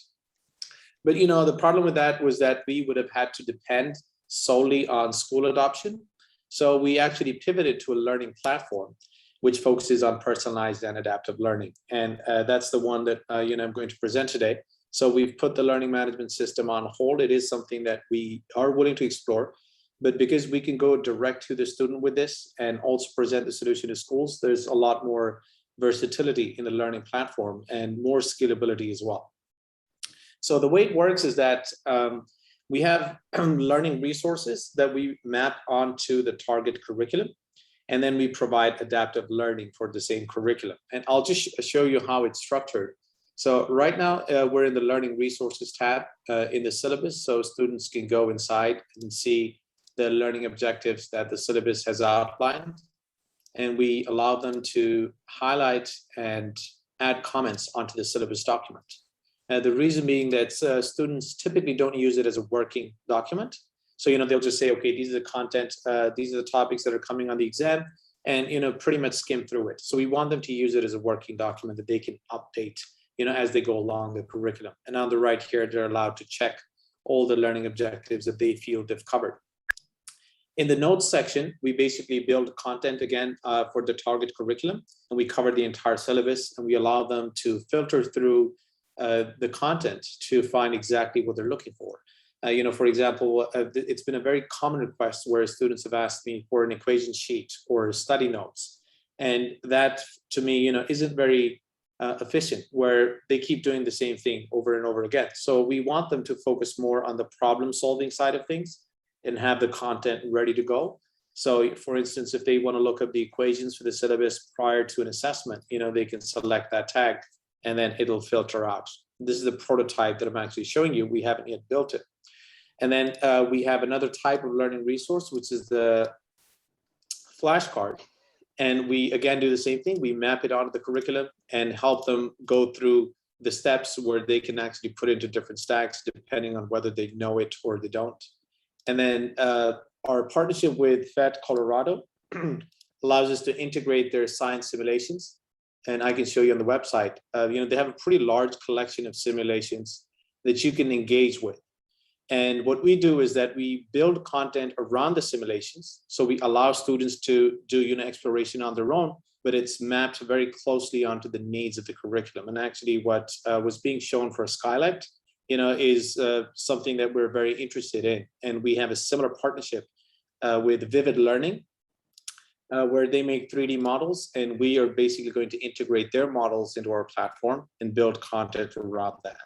But the problem with that was that we would have had to depend solely on school adoption. So we actually pivoted to a learning platform which focuses on personalized and adaptive learning. And that's the one that I'm going to present today. So we've put the learning management system on hold. It is something that we are willing to explore, but because we can go direct to the student with this and also present the solution to schools, there's a lot more versatility in the learning platform and more scalability as well. So the way it works is that we have learning resources that we map onto the target curriculum, and then we provide adaptive learning for the same curriculum. And I'll just show you how it's structured. So right now we're in the learning resources tab in the syllabus, so students can go inside and see the learning objectives that the syllabus has outlined. And we allow them to highlight and add comments onto the syllabus document. The reason being that students typically don't use it as a working document. So, they'll just say, okay, these are the content, these are the topics that are coming on the exam, and, pretty much skim through it. So we want them to use it as a working document that they can update, as they go along the curriculum. And on the right here, they're allowed to check all the learning objectives that they feel they've covered. In the notes section, we basically build content again for the target curriculum, and we cover the entire syllabus, and we allow them to filter through the content to find exactly what they're looking for. For example, it's been a very common request where students have asked me for an equation sheet or study notes. And that, to me, isn't very efficient, where they keep doing the same thing over and over again. So we want them to focus more on the problem-solving side of things and have the content ready to go. So, for instance, if they want to look up the equations for the syllabus prior to an assessment, they can select that tag, and then it'll filter out. This is the prototype that I'm actually showing you. We haven't yet built it. And then we have another type of learning resource, which is the flashcard. And we, again, do the same thing. We map it onto the curriculum and help them go through the steps where they can actually put into different stacks, depending on whether they know it or they don't. And then our partnership with FET Colorado allows us to integrate their science simulations. And I can show you on the website, they have a pretty large collection of simulations that you can engage with. And what we do is that we build content around the simulations. So we allow students to do exploration on their own, but it's mapped very closely onto the needs of the curriculum. And actually what was being shown for SKYLECT, is something that we're very interested in. And we have a similar partnership with Vivid Learning, where they make 3D models, and we are basically going to integrate their models into our platform and build content around that.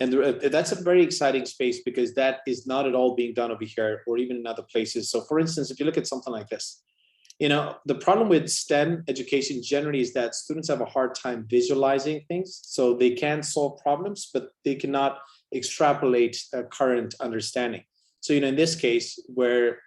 And that's a very exciting space, because that is not at all being done over here or even in other places. So for instance, if you look at something like this, the problem with STEM education generally is that students have a hard time visualizing things. So they can solve problems, but they cannot extrapolate current understanding. So, in this case, where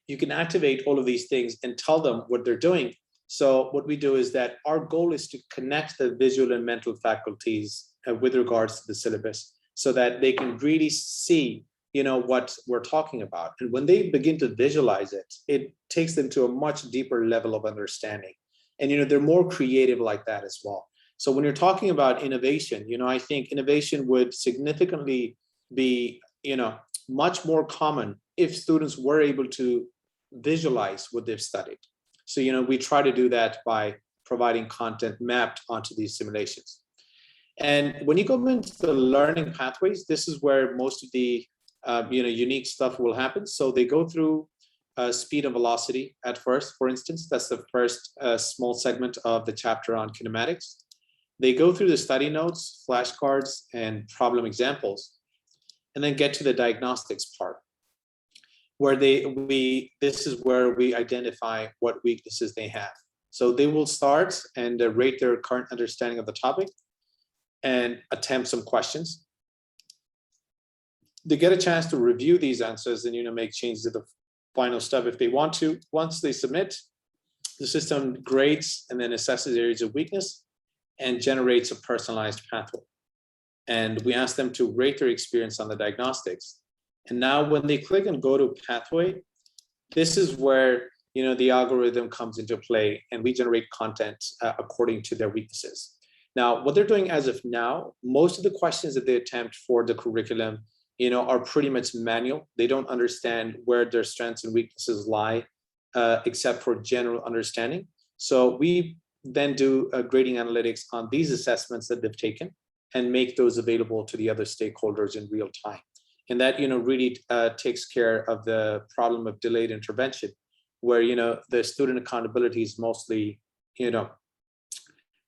you can activate all of these things and tell them what they're doing. So what we do is that our goal is to connect the visual and mental faculties with regards to the syllabus, so that they can really see, what we're talking about. And when they begin to visualize it, it takes them to a much deeper level of understanding. And, they're more creative like that as well. So when you're talking about innovation, I think innovation would significantly be, much more common if students were able to visualize what they've studied. So, we try to do that by providing content mapped onto these simulations. And when you go into the learning pathways, this is where most of the unique stuff will happen. So they go through speed and velocity at first, for instance. That's the first small segment of the chapter on kinematics. They go through the study notes, flashcards, and problem examples, and then get to the diagnostics part, where this is where we identify what weaknesses they have. So they will start and rate their current understanding of the topic and attempt some questions. They get a chance to review these answers and make changes to the final step if they want to. Once they submit, the system grades and then assesses areas of weakness and generates a personalized pathway. And we ask them to rate their experience on the diagnostics. And now when they click and go to pathway, this is where the algorithm comes into play, and we generate content according to their weaknesses. Now, what they're doing as of now, most of the questions that they attempt for the curriculum, are pretty much manual. They don't understand where their strengths and weaknesses lie, except for general understanding. So we then do grading analytics on these assessments that they've taken and make those available to the other stakeholders in real time. And that, really takes care of the problem of delayed intervention, where, the student accountability is mostly,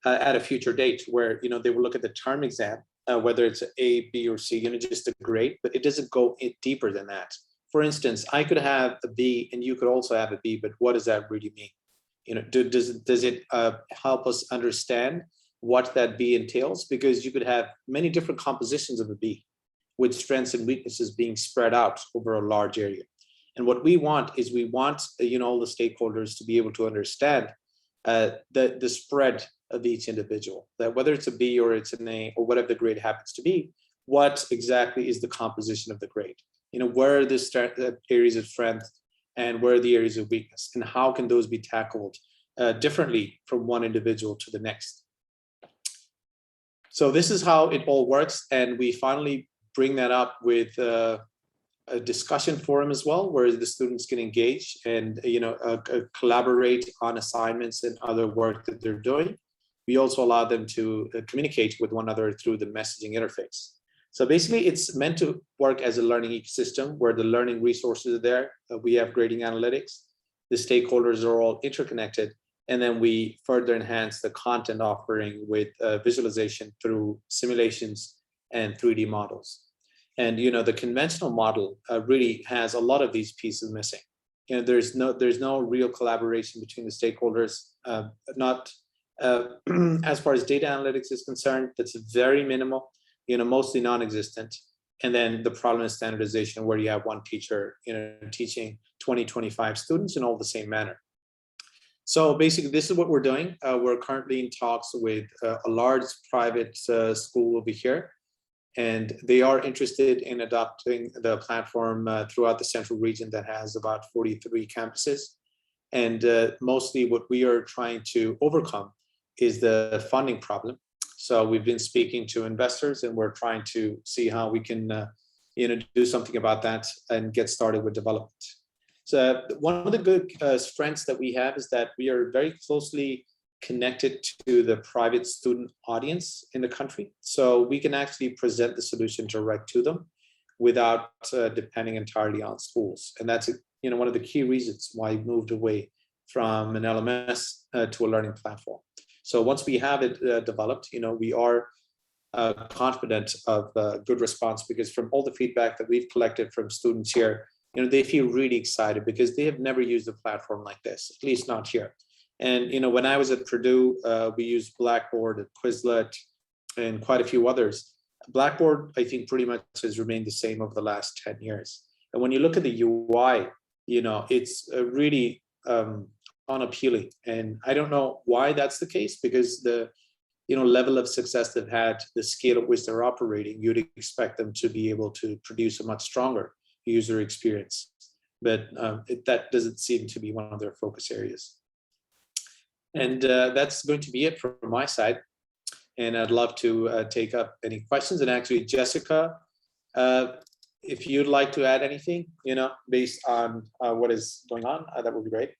at a future date, where, they will look at the term exam, whether it's A, B, or C, just a grade, but it doesn't go deeper than that. For instance, I could have a B and you could also have a B, but what does that really mean? Does it help us understand what that B entails? Because you could have many different compositions of a B, with strengths and weaknesses being spread out over a large area. And what we want is all the stakeholders to be able to understand the spread of each individual, that whether it's a B or it's an A or whatever the grade happens to be, what exactly is the composition of the grade? Where are the areas of strength and where are the areas of weakness, and how can those be tackled differently from one individual to the next? So this is how it all works, and we finally bring that up with a discussion forum as well, where the students can engage and collaborate on assignments and other work that they're doing. We also allow them to communicate with one another through the messaging interface. So basically, it's meant to work as a learning ecosystem where the learning resources are there. We have grading analytics. The stakeholders are all interconnected. And then we further enhance the content offering with visualization through simulations and 3D models. And the conventional model really has a lot of these pieces missing. There's no real collaboration between the stakeholders. As far as data analytics is concerned, that's very minimal, mostly non-existent. And then the problem is standardization, where you have one teacher, teaching 20, 25 students in all the same manner. So basically, this is what we're doing. We're currently in talks with a large private school over here, and they are interested in adopting the platform throughout the central region that has about 43 campuses. And mostly what we are trying to overcome is the funding problem. So we've been speaking to investors, and we're trying to see how we can do something about that and get started with development. So one of the good strengths that we have is that we are very closely connected to the private student audience in the country. So we can actually present the solution direct to them without depending entirely on schools. And that's one of the key reasons why we moved away from an LMS to a learning platform. So once we have it developed, we are confident of good response, because from all the feedback that we've collected from students here, they feel really excited because they have never used a platform like this, at least not here. And when I was at Purdue, we used Blackboard and Quizlet and quite a few others. Blackboard, I think, pretty much has remained the same over the last 10 years. And when you look at the UI, it's really unappealing. And I don't know why that's the case, because the level of success they've had, the scale at which they're operating, you'd expect them to be able to produce a much stronger user experience. But that doesn't seem to be one of their focus areas. And that's going to be it from my side. And I'd love to take up any questions. And actually, Jessica, if you'd like to add anything, based on what is going on, that would be great.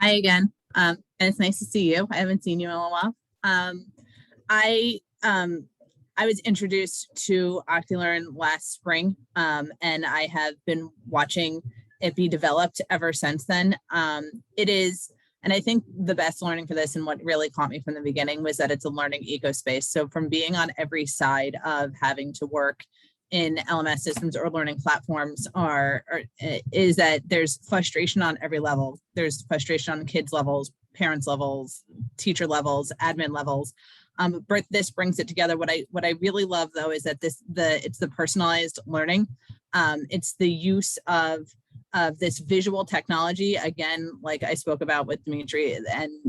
Hi again, and it's nice to see you. I haven't seen you in a while. I was introduced to OCTLEARN last spring, and I have been watching it be developed ever since then. It is, and I think the best learning for this, and what really caught me from the beginning, was that it's a learning ecospace. So from being on every side of having to work in LMS systems or learning platforms is that there's frustration on every level. There's frustration on kids levels, parents levels, teacher levels, admin levels. But this brings it together. What I really love, though, is that it's the personalized learning. It's the use of this visual technology, again, like I spoke about with Dimitri,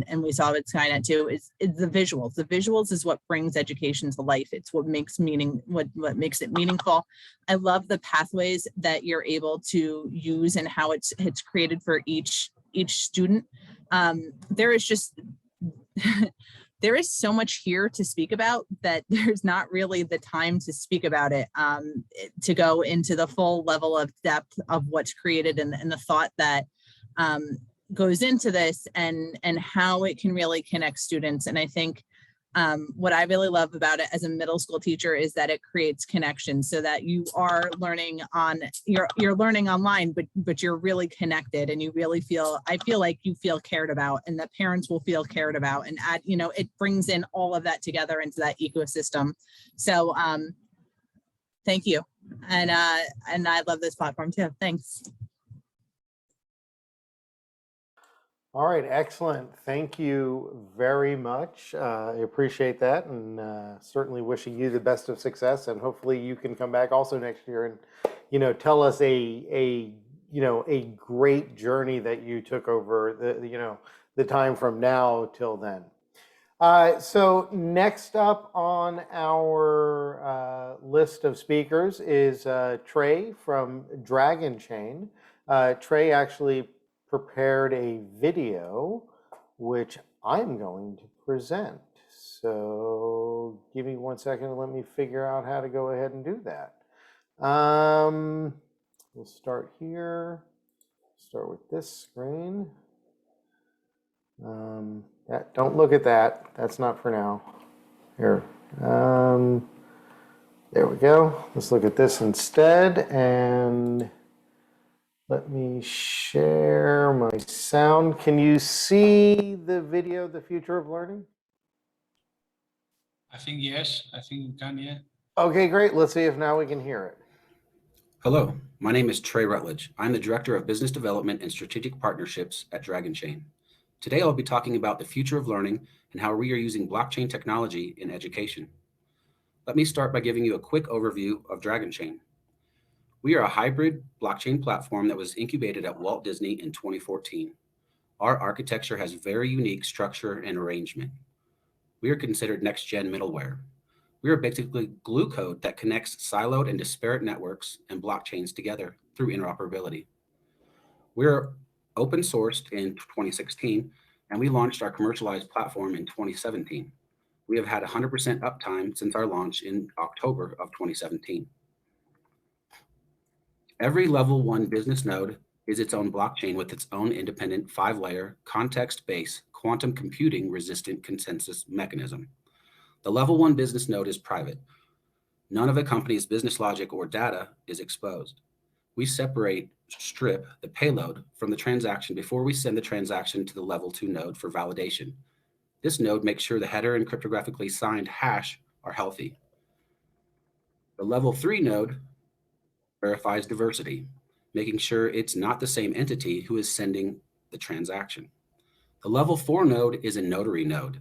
and we saw with Skynet too, is the visuals. The visuals is what brings education to life. It's what makes what makes it meaningful. I love the pathways that you're able to use and how it's created for each student. There is just there is so much here to speak about that there's not really the time to speak about it, to go into the full level of depth of what's created and the thought that goes into this and how it can really connect students. And I think what I really love about it as a middle school teacher is that it creates connections, so that you are learning you're learning online, but you're really connected, and you really I feel like you feel cared about, and that parents will feel cared about, and it brings in all of that together into that ecosystem. So thank you. And I love this platform too. Thanks. All right, excellent. Thank you very much. I appreciate that, and certainly wishing you the best of success. And hopefully you can come back also next year and, tell us a great journey that you took over the time from now till then. So next up on our list of speakers is Trey from Dragonchain. Trey actually prepared a video which I'm going to present. So give me 1 second and let me figure out how to go ahead and do that. We'll start here. Start with this screen. Don't look at that. That's not for now. Here. There we go. Let's look at this instead, and let me share my sound. Can you see the video, The Future of Learning? I think yes. I think we can, yeah. Okay, great. Let's see if now we can hear it. Hello, my name is Trey Rutledge. I'm the Director of Business Development and Strategic Partnerships at Dragonchain. Today, I'll be talking about the future of learning and how we are using blockchain technology in education. Let me start by giving you a quick overview of Dragonchain. We are a hybrid blockchain platform that was incubated at Walt Disney in 2014. Our architecture has very unique structure and arrangement. We are considered next-gen middleware. We are basically glue code that connects siloed and disparate networks and blockchains together through interoperability. We're open sourced in 2016, and we launched our commercialized platform in 2017. We have had 100% uptime since our launch in October of 2017. Every level 1 business node is its own blockchain with its own independent 5-layer, context-based, quantum computing resistant consensus mechanism. The level 1 business node is private. None of a company's business logic or data is exposed. We strip the payload from the transaction before we send the transaction to the level 2 node for validation. This node makes sure the header and cryptographically signed hash are healthy. The level 3 node verifies diversity, making sure it's not the same entity who is sending the transaction. The level 4 node is a notary node.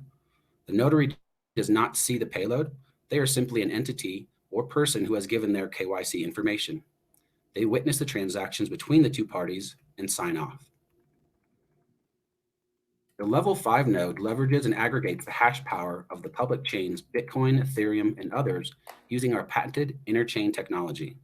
The notary does not see the payload. They are simply an entity or person who has given their KYC information. They witness the transactions between the two parties and sign off. The level 5 node leverages and aggregates the hash power of the public chains, Bitcoin, Ethereum, and others using our patented interchain technology.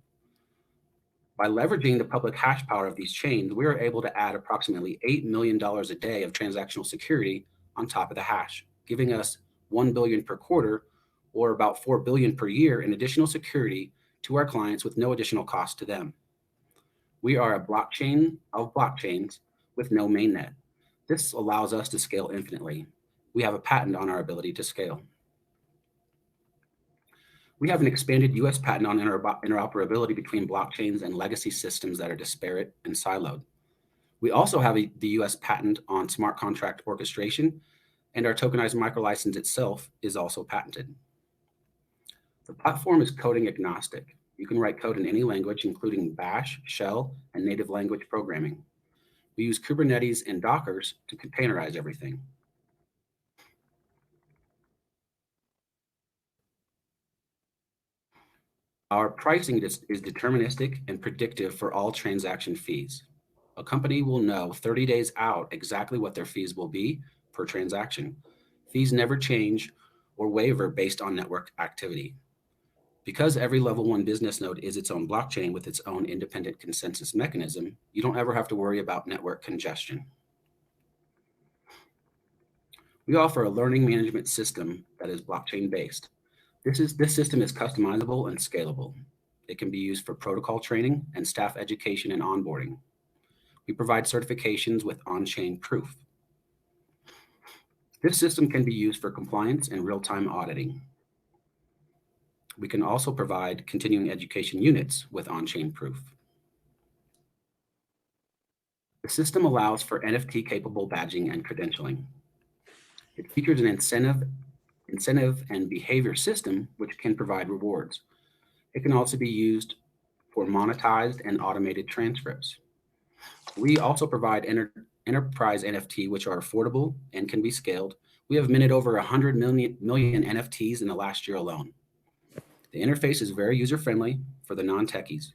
By leveraging the public hash power of these chains, we are able to add approximately $8 million a day of transactional security on top of the hash, giving us $1 billion per quarter or about $4 billion per year in additional security to our clients with no additional cost to them. We are a blockchain of blockchains with no mainnet. This allows us to scale infinitely. We have a patent on our ability to scale. We have an expanded US patent on interoperability between blockchains and legacy systems that are disparate and siloed. We also have the US patent on smart contract orchestration, and our tokenized microlicense itself is also patented. The platform is coding agnostic. You can write code in any language, including Bash, Shell, and native language programming. We use Kubernetes and Dockers to containerize everything. Our pricing is deterministic and predictive for all transaction fees. A company will know 30 days out exactly what their fees will be per transaction. Fees never change or waver based on network activity. Because every level 1 business node is its own blockchain with its own independent consensus mechanism, you don't ever have to worry about network congestion. We offer a learning management system that is blockchain based. This system is customizable and scalable. It can be used for protocol training and staff education and onboarding. We provide certifications with on-chain proof. This system can be used for compliance and real-time auditing. We can also provide continuing education units with on-chain proof. The system allows for NFT-capable badging and credentialing. It features an incentive and behavior system, which can provide rewards. It can also be used for monetized and automated transcripts. We also provide enterprise NFT, which are affordable and can be scaled. We have minted over 100 million NFTs in the last year alone. The interface is very user-friendly for the non-techies.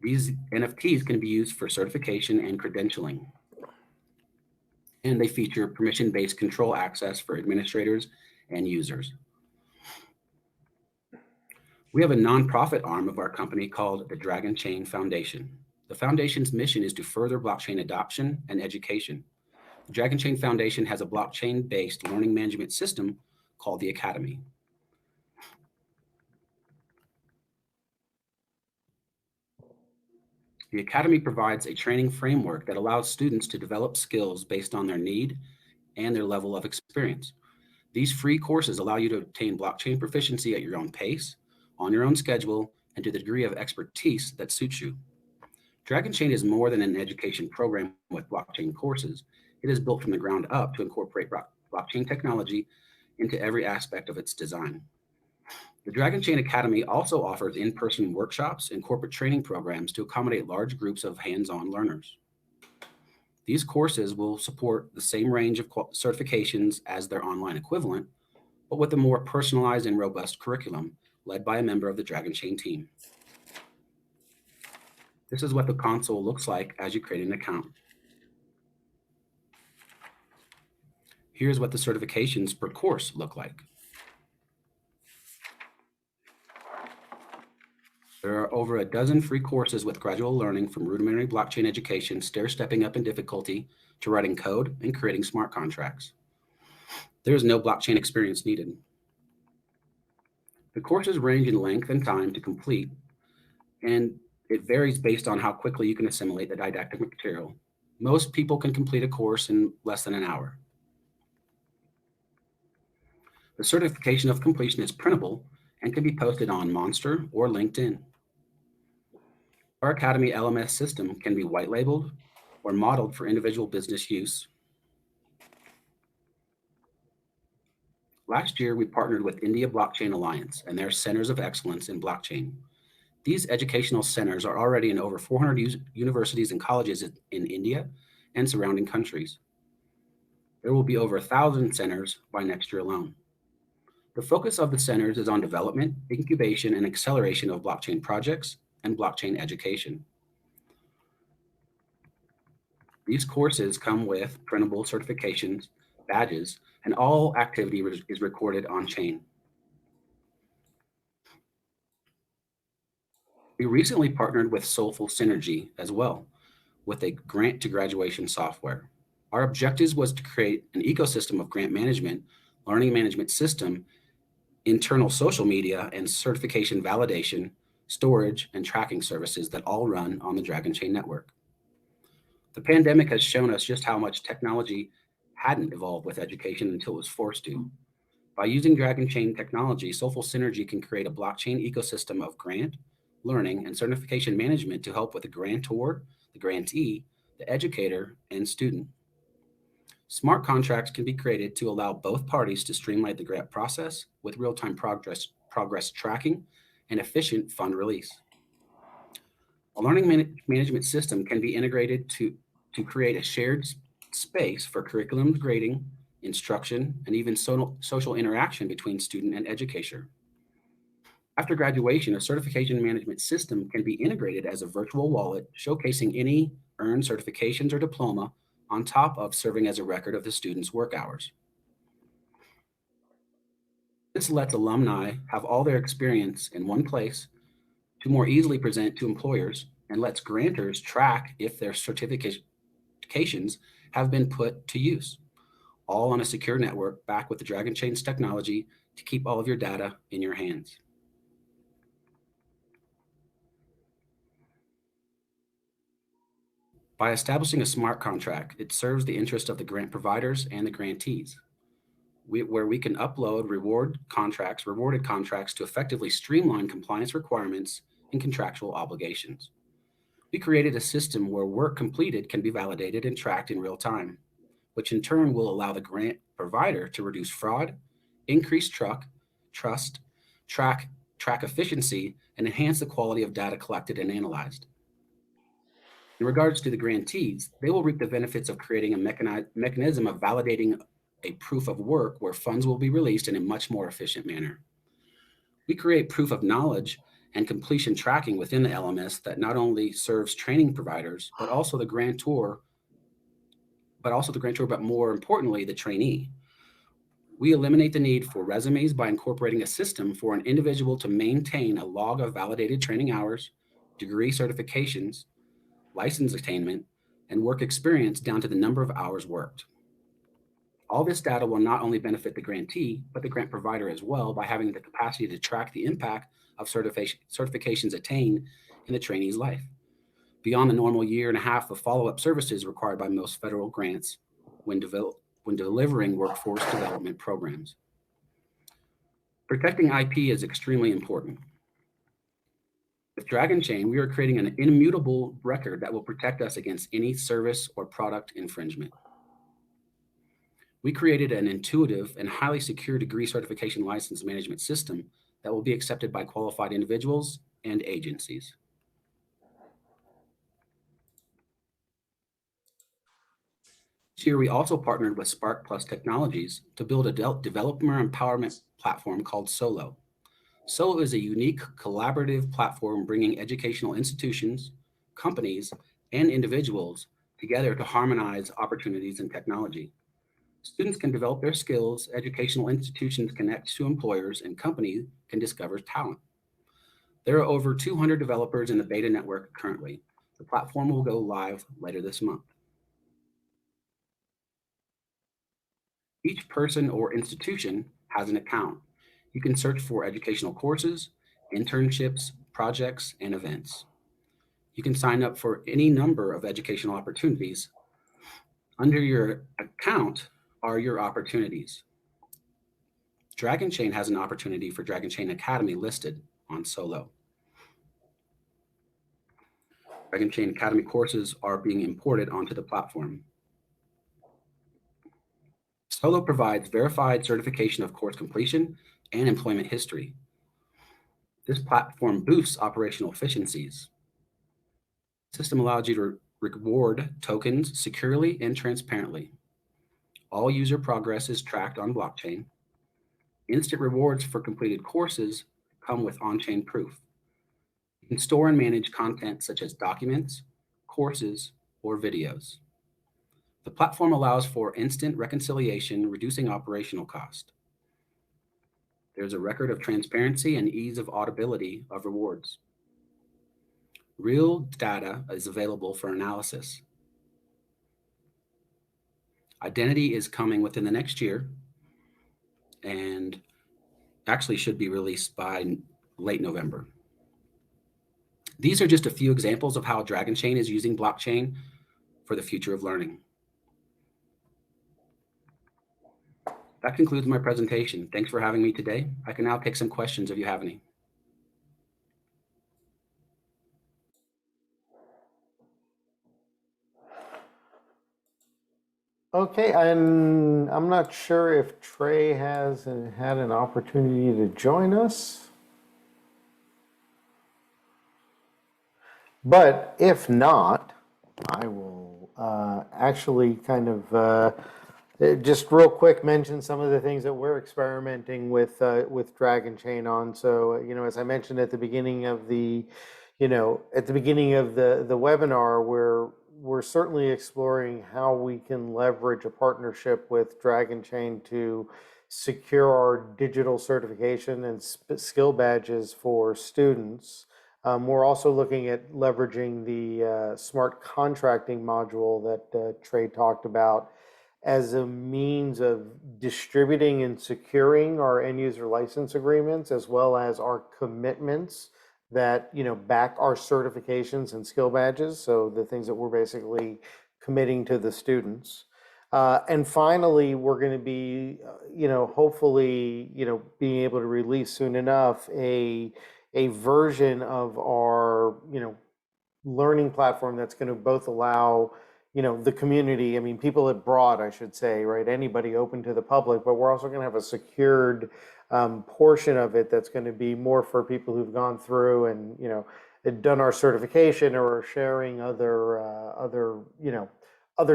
These NFTs can be used for certification and credentialing. And they feature permission-based control access for administrators and users. We have a nonprofit arm of our company called the Dragonchain Foundation. The foundation's mission is to further blockchain adoption and education. The Dragonchain Foundation has a blockchain-based learning management system called the Academy. The Academy provides a training framework that allows students to develop skills based on their need and their level of experience. These free courses allow you to obtain blockchain proficiency at your own pace, on your own schedule, and to the degree of expertise that suits you. Dragonchain is more than an education program with blockchain courses. It is built from the ground up to incorporate blockchain technology into every aspect of its design. The Dragonchain Academy also offers in-person workshops and corporate training programs to accommodate large groups of hands-on learners. These courses will support the same range of certifications as their online equivalent, but with a more personalized and robust curriculum led by a member of the Dragonchain team. This is what the console looks like as you create an account. Here's what the certifications per course look like. There are over a dozen free courses with gradual learning from rudimentary blockchain education, stair-stepping up in difficulty, to writing code and creating smart contracts. There is no blockchain experience needed. The courses range in length and time to complete, and it varies based on how quickly you can assimilate the didactic material. Most people can complete a course in less than an hour. The certification of completion is printable and can be posted on Monster or LinkedIn. Our Academy LMS system can be white labeled or modeled for individual business use. Last year, we partnered with India Blockchain Alliance and their Centers of Excellence in Blockchain. These educational centers are already in over 400 universities and colleges in India and surrounding countries. There will be over 1,000 centers by next year alone. The focus of the centers is on development, incubation, and acceleration of blockchain projects and blockchain education. These courses come with printable certifications, badges, and all activity is recorded on chain. We recently partnered with Soulful Synergy as well with a grant to graduation software. Our objectives was to create an ecosystem of grant management, learning management system, internal social media, and certification validation, storage, and tracking services that all run on the Dragonchain network. The pandemic has shown us just how much technology hadn't evolved with education until it was forced to. By using Dragonchain technology, Soulful Synergy can create a blockchain ecosystem of grant, learning, and certification management to help with the grantor, the grantee, the educator, and student. Smart contracts can be created to allow both parties to streamline the grant process with real-time progress tracking and efficient fund release. A learning management system can be integrated to create a shared space for curriculum grading, instruction, and even social interaction between student and educator. After graduation, a certification management system can be integrated as a virtual wallet, showcasing any earned certifications or diploma on top of serving as a record of the student's work hours. This lets alumni have all their experience in one place to more easily present to employers, and lets grantors track if their certifications have been put to use, all on a secure network backed with the Dragonchain's technology to keep all of your data in your hands. By establishing a smart contract, it serves the interest of the grant providers and the grantees, where we can upload rewarded contracts to effectively streamline compliance requirements and contractual obligations. We created a system where work completed can be validated and tracked in real time, which in turn will allow the grant provider to reduce fraud, increase trust, track efficiency, and enhance the quality of data collected and analyzed. In regards to the grantees, they will reap the benefits of creating a mechanism of validating a proof of work where funds will be released in a much more efficient manner. We create proof of knowledge and completion tracking within the LMS that not only serves training providers, but also the grantor, but more importantly, the trainee. We eliminate the need for resumes by incorporating a system for an individual to maintain a log of validated training hours, degree certifications, license attainment, and work experience down to the number of hours worked. All this data will not only benefit the grantee, but the grant provider as well by having the capacity to track the impact of certifications attained in the trainee's life, beyond the normal year and a half of follow-up services required by most federal grants when delivering workforce development programs. Protecting IP is extremely important. With Dragonchain, we are creating an immutable record that will protect us against any service or product infringement. We created an intuitive and highly secure degree certification license management system that will be accepted by qualified individuals and agencies. This year, we also partnered with Spark Plus Technologies to build a developer empowerment platform called SOLO. SOLO is a unique collaborative platform bringing educational institutions, companies, and individuals together to harmonize opportunities and technology. Students can develop their skills, educational institutions connect to employers, and companies can discover talent. There are over 200 developers in the beta network currently. The platform will go live later this month. Each person or institution has an account. You can search for educational courses, internships, projects, and events. You can sign up for any number of educational opportunities. Under your account are your opportunities. Dragonchain has an opportunity for Dragonchain Academy listed on SOLO. Dragonchain Academy courses are being imported onto the platform. SOLO provides verified certification of course completion and employment history. This platform boosts operational efficiencies. The system allows you to reward tokens securely and transparently. All user progress is tracked on blockchain. Instant rewards for completed courses come with on-chain proof. You can store and manage content such as documents, courses, or videos. The platform allows for instant reconciliation, reducing operational cost. There's a record of transparency and ease of auditability of rewards. Real data is available for analysis. Identity is coming within the next year and actually should be released by late November. These are just a few examples of how Dragonchain is using blockchain for the future of learning. That concludes my presentation. Thanks for having me today. I can now take some questions if you have any. Okay, and I'm not sure if Trey has had an opportunity to join us. But if not, I will actually kind of just real quick mention some of the things that we're experimenting with Dragonchain on. So, as I mentioned at the beginning of the, the webinar, we're certainly exploring how we can leverage a partnership with Dragonchain to secure our digital certification and skill badges for students. We're also looking at leveraging the smart contracting module that Trey talked about as a means of distributing and securing our end user license agreements, as well as our commitments that back our certifications and skill badges. So the things that we're basically committing to the students. And finally, we're going to be, hopefully, being able to release soon enough a version of our, learning platform that's going to both allow, the community, people at broad, I should say, right? Anybody open to the public, but we're also going to have a secured portion of it that's going to be more for people who've gone through and, done our certification or are sharing other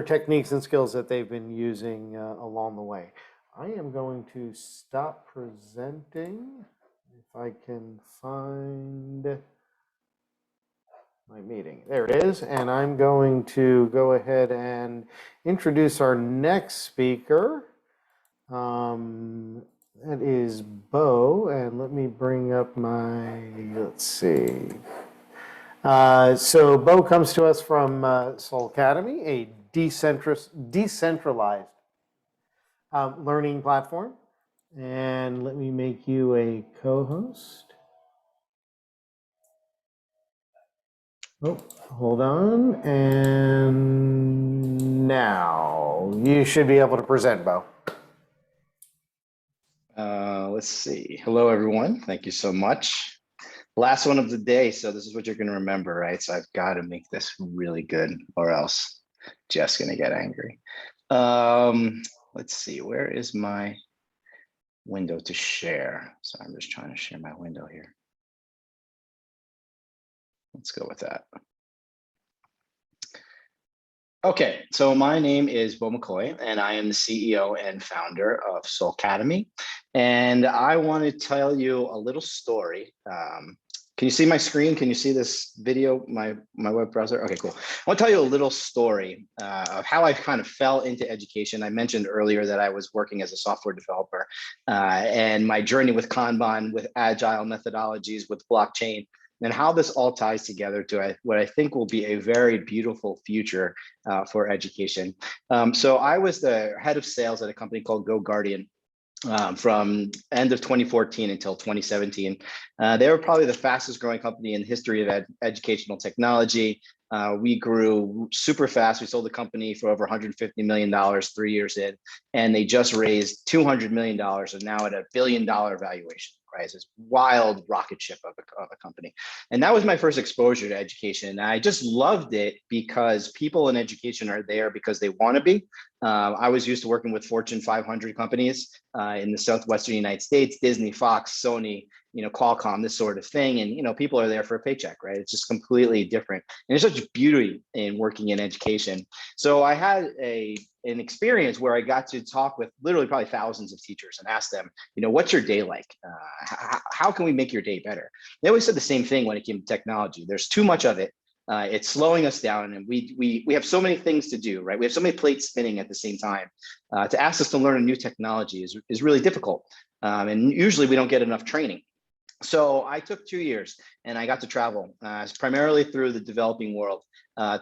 techniques and skills that they've been using along the way. I am going to stop presenting. If I can find my meeting. There it is. And I'm going to go ahead and introduce our next speaker. That is Bo. And let me bring up my, let's see. So Bo comes to us from SOLcademy, a decentralized learning platform. And let me make you a co-host. Oh, hold on. And now you should be able to present, Bo. Let's see. Hello, everyone. Thank you so much. Last one of the day. So this is what you're going to remember, right? So I've got to make this really good or else Jeff's going to get angry. Let's see. Where is my window to share? So I'm just trying to share my window here. Let's go with that. Okay, so my name is Bo McCoy, and I am the CEO and founder of SOLcademy. And I want to tell you a little story. Can you see my screen? Can you see this video, my web browser? Okay, cool. I want to tell you a little story of how I kind of fell into education. I mentioned earlier that I was working as a software developer and my journey with Kanban, with agile methodologies, with blockchain, and how this all ties together to what I think will be a very beautiful future for education. So I was the head of sales at a company called GoGuardian from end of 2014 until 2017. They were probably the fastest growing company in the history of educational technology. We grew super fast. We sold the company for over $150 million 3 years in, and they just raised $200 million and now at $1 billion valuation. Right, it's this wild rocket ship of a company. And that was my first exposure to education. And I just loved it because people in education are there because they want to be. I was used to working with Fortune 500 companies in the Southwestern United States, Disney, Fox, Sony, Qualcomm, this sort of thing. And, people are there for a paycheck, right? It's just completely different. And there's such beauty in working in education. So I had an experience where I got to talk with literally probably thousands of teachers and ask them, what's your day like? How can we make your day better? They always said the same thing when it came to technology. There's too much of it. It's slowing us down, and we have so many things to do, right? We have so many plates spinning at the same time. To ask us to learn a new technology is really difficult. And usually we don't get enough training. So I took 2 years and I got to travel primarily through the developing world,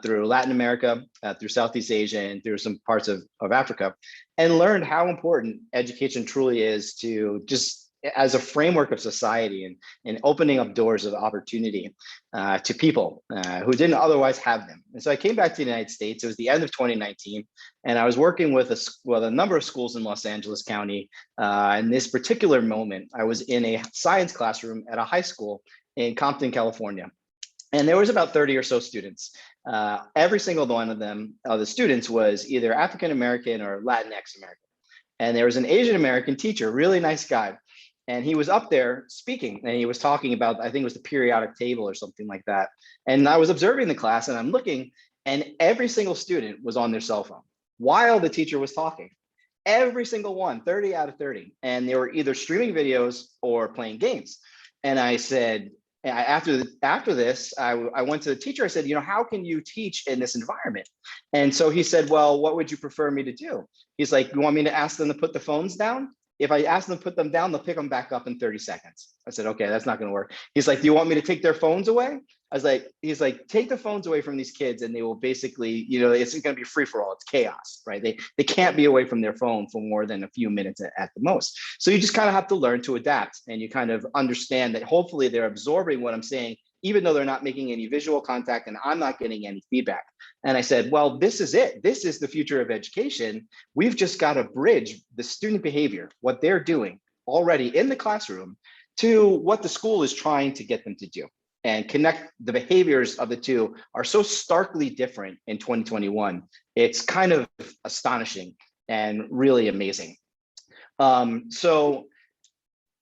through Latin America, through Southeast Asia, and through some parts of Africa, and learned how important education truly is to just as a framework of society and opening up doors of opportunity to people who didn't otherwise have them. And so I came back to the United States. It was the end of 2019, and I was working with a number of schools in Los Angeles County. In this particular moment, I was in a science classroom at a high school in Compton, California. And there was about 30 or so students. Every single one of them, the students, was either African-American or Latinx American. And there was an Asian American teacher, really nice guy. And he was up there speaking, and he was talking about, I think it was the periodic table or something like that. And I was observing the class, and I'm looking, and every single student was on their cell phone while the teacher was talking. Every single one, 30 out of 30. And they were either streaming videos or playing games. And I said, after this, I went to the teacher. I said, how can you teach in this environment? And so he said, well, what would you prefer me to do? He's like, you want me to ask them to put the phones down? If I ask them to put them down, they'll pick them back up in 30 seconds. I said, okay, that's not going to work. He's like, do you want me to take their phones away? He's like, take the phones away from these kids and they will basically, it's going to be free for all. It's chaos, right? They can't be away from their phone for more than a few minutes at the most. So you just kind of have to learn to adapt, and you kind of understand that hopefully they're absorbing what I'm saying, even though they're not making any visual contact and I'm not getting any feedback. And I said, well, this is it. This is the future of education. We've just got to bridge the student behavior, what they're doing already in the classroom, to what the school is trying to get them to do, and connect the behaviors of the two are so starkly different in 2021. It's kind of astonishing and really amazing. So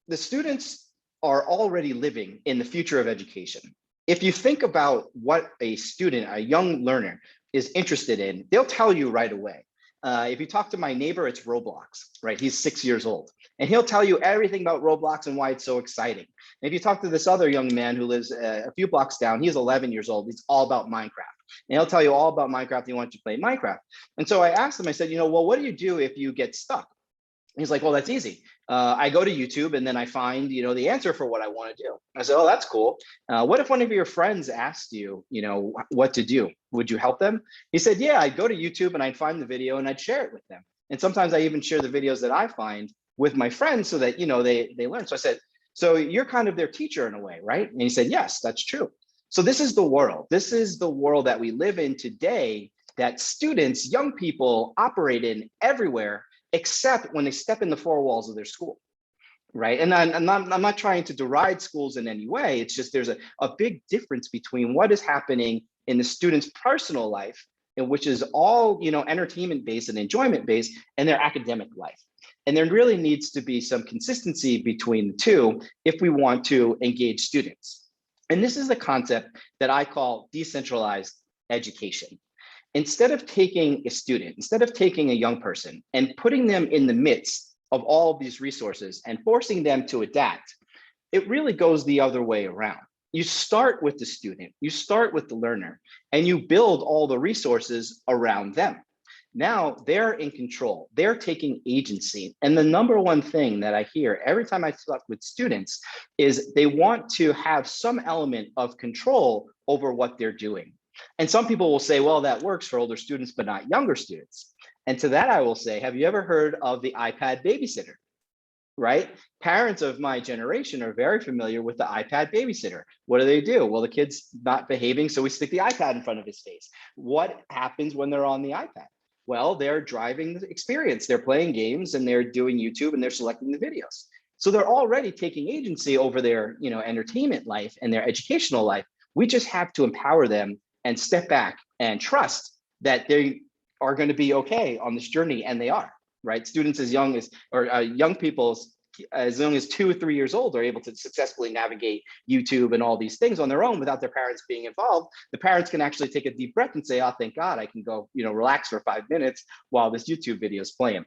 the students are already living in the future of education. If you think about what a student, a young learner, is interested in, they'll tell you right away. If you talk to my neighbor, it's Roblox, right? He's 6 years old, and he'll tell you everything about Roblox and why it's so exciting. And if you talk to this other young man who lives a few blocks down, he's 11 years old. He's all about Minecraft, and he'll tell you all about Minecraft. He wants you to play Minecraft. And so I asked him, I said, well, what do you do if you get stuck? He's like, well, that's easy. I go to YouTube and then I find, the answer for what I want to do. I said, oh, that's cool. What if one of your friends asked you, what to do? Would you help them? He said, yeah, I'd go to YouTube and I'd find the video and I'd share it with them. And sometimes I even share the videos that I find with my friends so that, they learn. So I said, so you're kind of their teacher in a way, right? And he said, yes, that's true. So this is the world. This is the world that we live in today, that students, young people operate in everywhere, except when they step in the four walls of their school, right? And I'm not trying to deride schools in any way. It's just there's a big difference between what is happening in the student's personal life, and which is all entertainment-based and enjoyment-based, and their academic life. And there really needs to be some consistency between the two if we want to engage students. And this is the concept that I call decentralized education. instead of taking a student, instead of taking a young person and putting them in the midst of all of these resources and forcing them to adapt, it really goes the other way around. You start with the student, you start with the learner, and you build all the resources around them. Now they're in control, they're taking agency. And the number one thing that I hear every time I talk with students is they want to have some element of control over what they're doing. And some people will say, well, that works for older students, but not younger students. And to that, I will say, have you ever heard of the iPad babysitter? Right? Parents of my generation are very familiar with the iPad babysitter. What do? Well, the kid's not behaving, so we stick the iPad in front of his face. What happens when they're on the iPad? Well, they're driving the experience. They're playing games and they're doing YouTube and they're selecting the videos. So they're already taking agency over their, entertainment life and their educational life. We just have to empower them and step back and trust that they are going to be okay on this journey, and they are. Right? Students as young as, or young people as young as 2 or 3 years old are able to successfully navigate YouTube and all these things on their own without their parents being involved. The parents can actually take a deep breath and say, oh, thank God, I can go, relax for 5 minutes while this YouTube video is playing.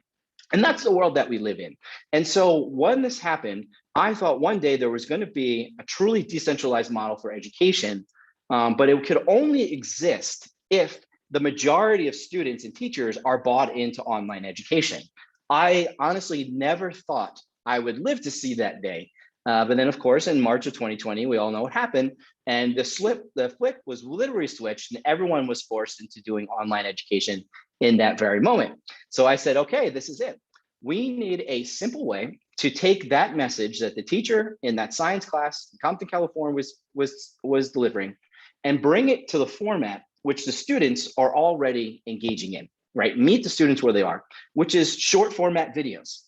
And that's the world that we live in. And so when this happened, I thought one day there was going to be a truly decentralized model for education, but it could only exist if the majority of students and teachers are bought into online education. I honestly never thought I would live to see that day. But then, of course, in March of 2020, we all know what happened. And the flip was literally switched, and everyone was forced into doing online education in that very moment. So I said, okay, this is it. We need a simple way to take that message that the teacher in that science class in Compton, California was delivering, and bring it to the format which the students are already engaging in, right? Meet the students where they are, which is short format videos.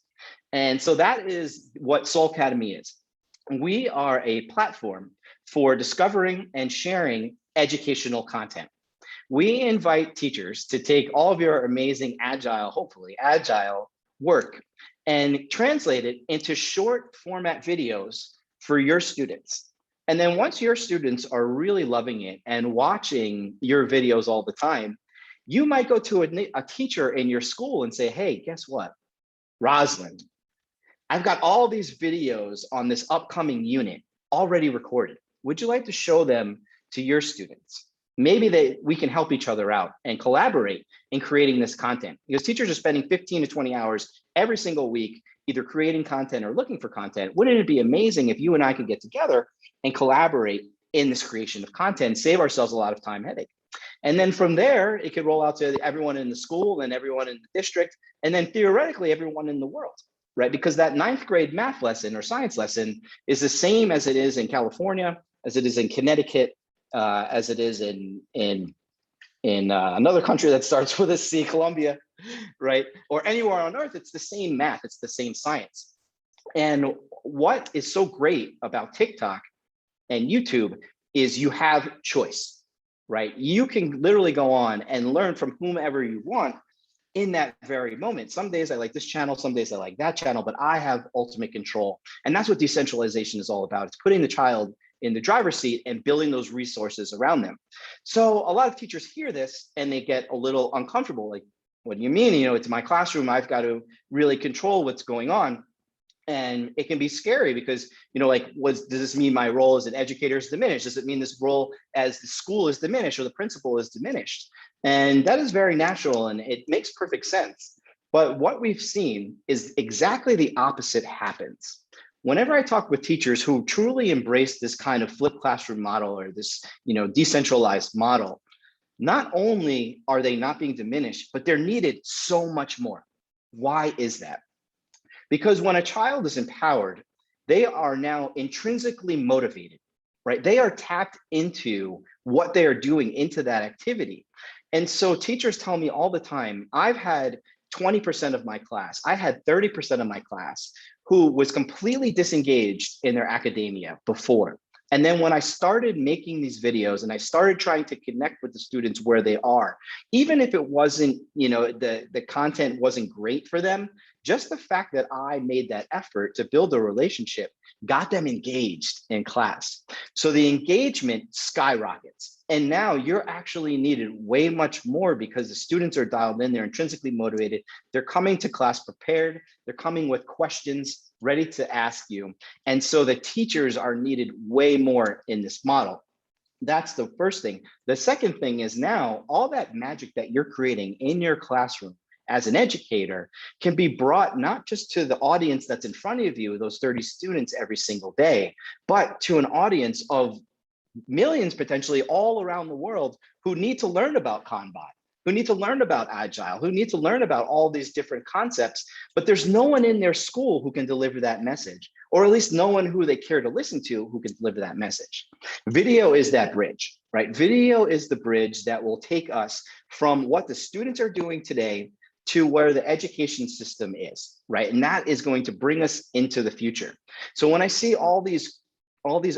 And so that is what SOLcademy is. We are a platform for discovering and sharing educational content. We invite teachers to take all of your amazing hopefully agile work and translate it into short format videos for your students. And then once your students are really loving it and watching your videos all the time, you might go to a teacher in your school and say, hey, guess what? Rosalind, I've got all these videos on this upcoming unit already recorded. Would you like to show them to your students? Maybe we can help each other out and collaborate in creating this content, because teachers are spending 15 to 20 hours every single week either creating content or looking for content. Wouldn't it be amazing if you and I could get together and collaborate in this creation of content, save ourselves a lot of time headache? And then from there, it could roll out to everyone in the school and everyone in the district, and then theoretically everyone in the world, right? Because that 9th grade math lesson or science lesson is the same as it is in California, as it is in Connecticut, as it is in another country that starts with a C, Colombia, right? Or anywhere on earth, it's the same math, it's the same science. And what is so great about TikTok and YouTube is you have choice, right? You can literally go on and learn from whomever you want in that very moment. Some days I like this channel, some days I like that channel, but I have ultimate control. And that's what decentralization is all about. It's putting the child in the driver's seat and building those resources around them. So a lot of teachers hear this and they get a little uncomfortable. Like, what do you mean? It's my classroom. I've got to really control what's going on. And it can be scary because, does this mean my role as an educator is diminished? Does it mean this role as the school is diminished or the principal is diminished? And that is very natural and it makes perfect sense. But what we've seen is exactly the opposite happens. Whenever I talk with teachers who truly embrace this kind of flipped classroom model or this, decentralized model, not only are they not being diminished, but they're needed so much more. Why is that? Because when a child is empowered, they are now intrinsically motivated, right? They are tapped into what they are doing, into that activity. And so teachers tell me all the time, I've had 20% of my class, I had 30% of my class who was completely disengaged in their academia before. And then when I started making these videos and I started trying to connect with the students where they are, even if it wasn't, the content wasn't great for them, just the fact that I made that effort to build a relationship got them engaged in class. So the engagement skyrockets. And now you're actually needed way much more because the students are dialed in, they're intrinsically motivated, they're coming to class prepared, they're coming with questions ready to ask you. And so the teachers are needed way more in this model. That's the first thing. The second thing is now all that magic that you're creating in your classroom as an educator can be brought not just to the audience that's in front of you, those 30 students every single day, but to an audience of millions potentially all around the world who need to learn about Kanban, who need to learn about Agile, who need to learn about all these different concepts, but there's no one in their school who can deliver that message, or at least no one who they care to listen to who can deliver that message. Video is that bridge, right? Video is the bridge that will take us from what the students are doing today to where the education system is, right? And that is going to bring us into the future. So when I see all these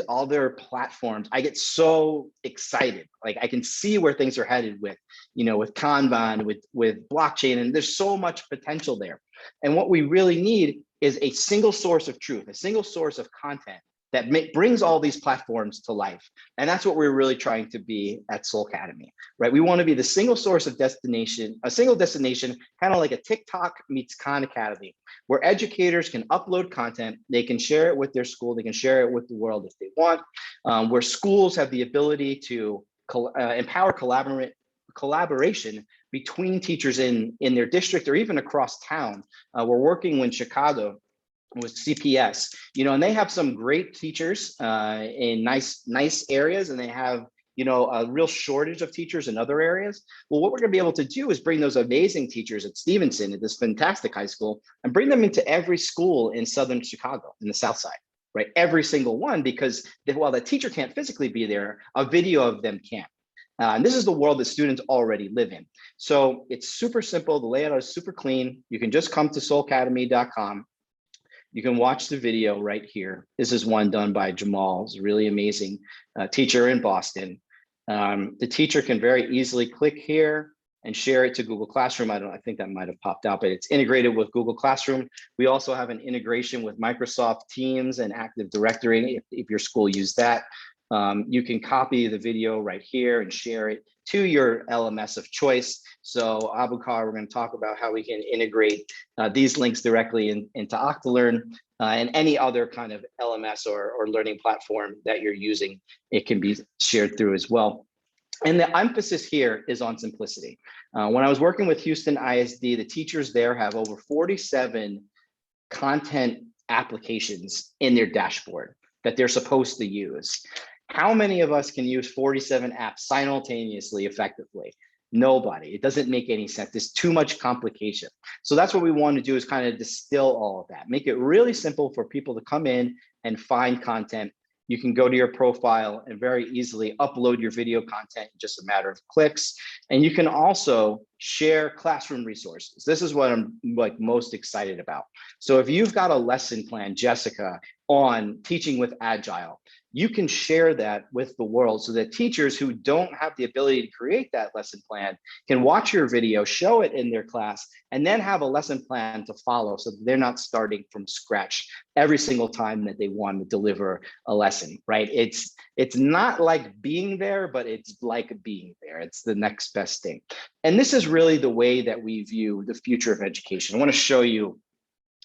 other platforms, I get so excited. Like I can see where things are headed with, with Kanban, with blockchain, and there's so much potential there. And what we really need is a single source of truth, a single source of content that brings all these platforms to life. And that's what we're really trying to be at SOLcademy, right? We want to be the single source of destination, a single destination, kind of like a TikTok meets Khan Academy, where educators can upload content, they can share it with their school, they can share it with the world if they want, where schools have the ability to empower collaboration between teachers in their district or even across town. We're working in Chicago with CPS, and they have some great teachers in nice areas, and they have a real shortage of teachers in other areas. Well, what we're going to be able to do is bring those amazing teachers at Stevenson, at this fantastic high school, and bring them into every school in Southern Chicago, in the South Side, right? Every single one, because while the teacher can't physically be there, a video of them can. And this is the world that students already live in. So it's super simple. The layout is super clean. You can just come to SOLcademy.com. You can watch the video right here. This is one done by Jamal. He's a really amazing teacher in Boston. The teacher can very easily click here and share it to Google Classroom. I think that might have popped out, but it's integrated with Google Classroom. We also have an integration with Microsoft Teams and Active Directory if your school used that. You can copy the video right here and share it to your LMS of choice. So Abukar, we're going to talk about how we can integrate these links directly into OCTLEARN and any other kind of LMS or learning platform that you're using. It can be shared through as well. And the emphasis here is on simplicity. When I was working with Houston ISD, the teachers there have over 47 content applications in their dashboard that they're supposed to use. How many of us can use 47 apps simultaneously effectively? Nobody. It doesn't make any sense. There's too much complication. So that's what we want to do, is kind of distill all of that, make it really simple for people to come in and find content. You can go to your profile and very easily upload your video content in just a matter of clicks. And you can also share classroom resources. This is what I'm most excited about. So if you've got a lesson plan, Jessica, on teaching with Agile, you can share that with the world so that teachers who don't have the ability to create that lesson plan can watch your video, show it in their class, and then have a lesson plan to follow so that they're not starting from scratch every single time that they want to deliver a lesson, right? It's not like being there, but it's like being there. It's the next best thing. And this is really the way that we view the future of education. I want to show you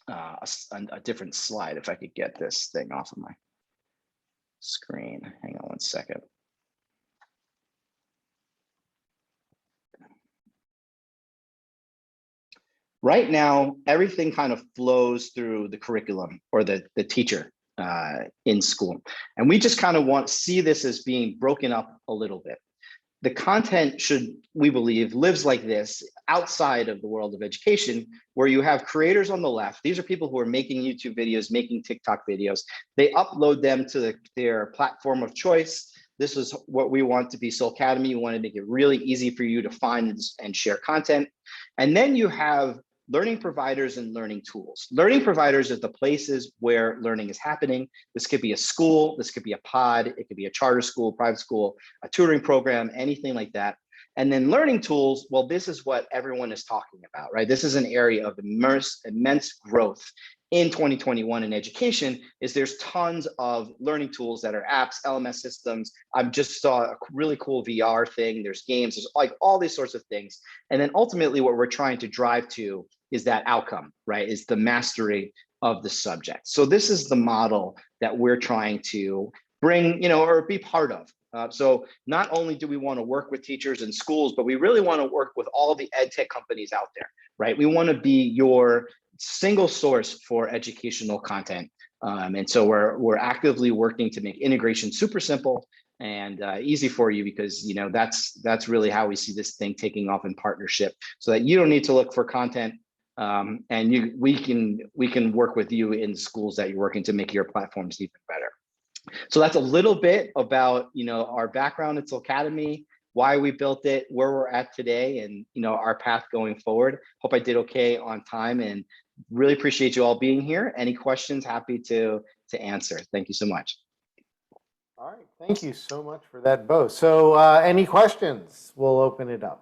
a different slide, if I could get this thing off of my screen. Hang on one second. Right now, everything kind of flows through the curriculum or the teacher in school. And we just kind of see this as being broken up a little bit. The content we believe, lives like this outside of the world of education, where you have creators on the left. These are people who are making YouTube videos, making TikTok videos. They upload them to their platform of choice. This is what we want to be SOLcademy. We want to make it really easy for you to find and share content. And then you have learning providers and learning tools. Learning providers are the places where learning is happening. This could be a school, this could be a pod, it could be a charter school, private school, a tutoring program, anything like that. And then learning tools, well, this is what everyone is talking about, right? This is an area of immense growth in 2021 in education. Is there's tons of learning tools that are apps, LMS systems. I just saw a really cool VR thing. There's games, there's like all these sorts of things. And then ultimately what we're trying to drive to is that outcome, right? Is the mastery of the subject. So this is the model that we're trying to bring, or be part of. So not only do we want to work with teachers and schools, but we really want to work with all the ed tech companies out there, right? We want to be your single source for educational content. And so we're actively working to make integration super simple and easy for you, because that's really how we see this thing taking off in partnership, so that you don't need to look for content, and we can work with you in schools that you're working to make your platforms even better. So that's a little bit about our background at SOLcademy, why we built it, where we're at today, and our path going forward. Hope I did okay on time, and really appreciate you all being here. Any questions? Happy to answer. Thank you so much. All right, thank you so much for that, Bo. So any questions? We'll open it up.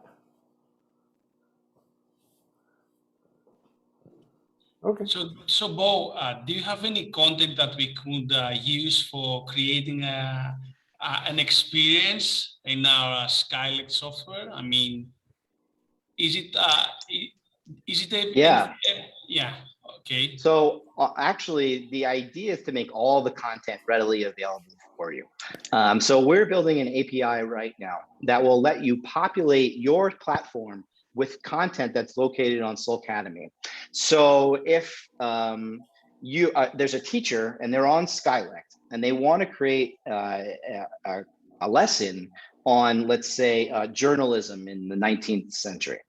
Okay. So Bo, do you have any content that we could use for creating an experience in our SKYLECT software? I mean, is it Yeah. Yeah. Okay. So actually, the idea is to make all the content readily available for you. So we're building an API right now that will let you populate your platform with content that's located on SOLcademy. So if there's a teacher and they're on SKYLECT and they want to create a lesson on, let's say, journalism in the 19th century,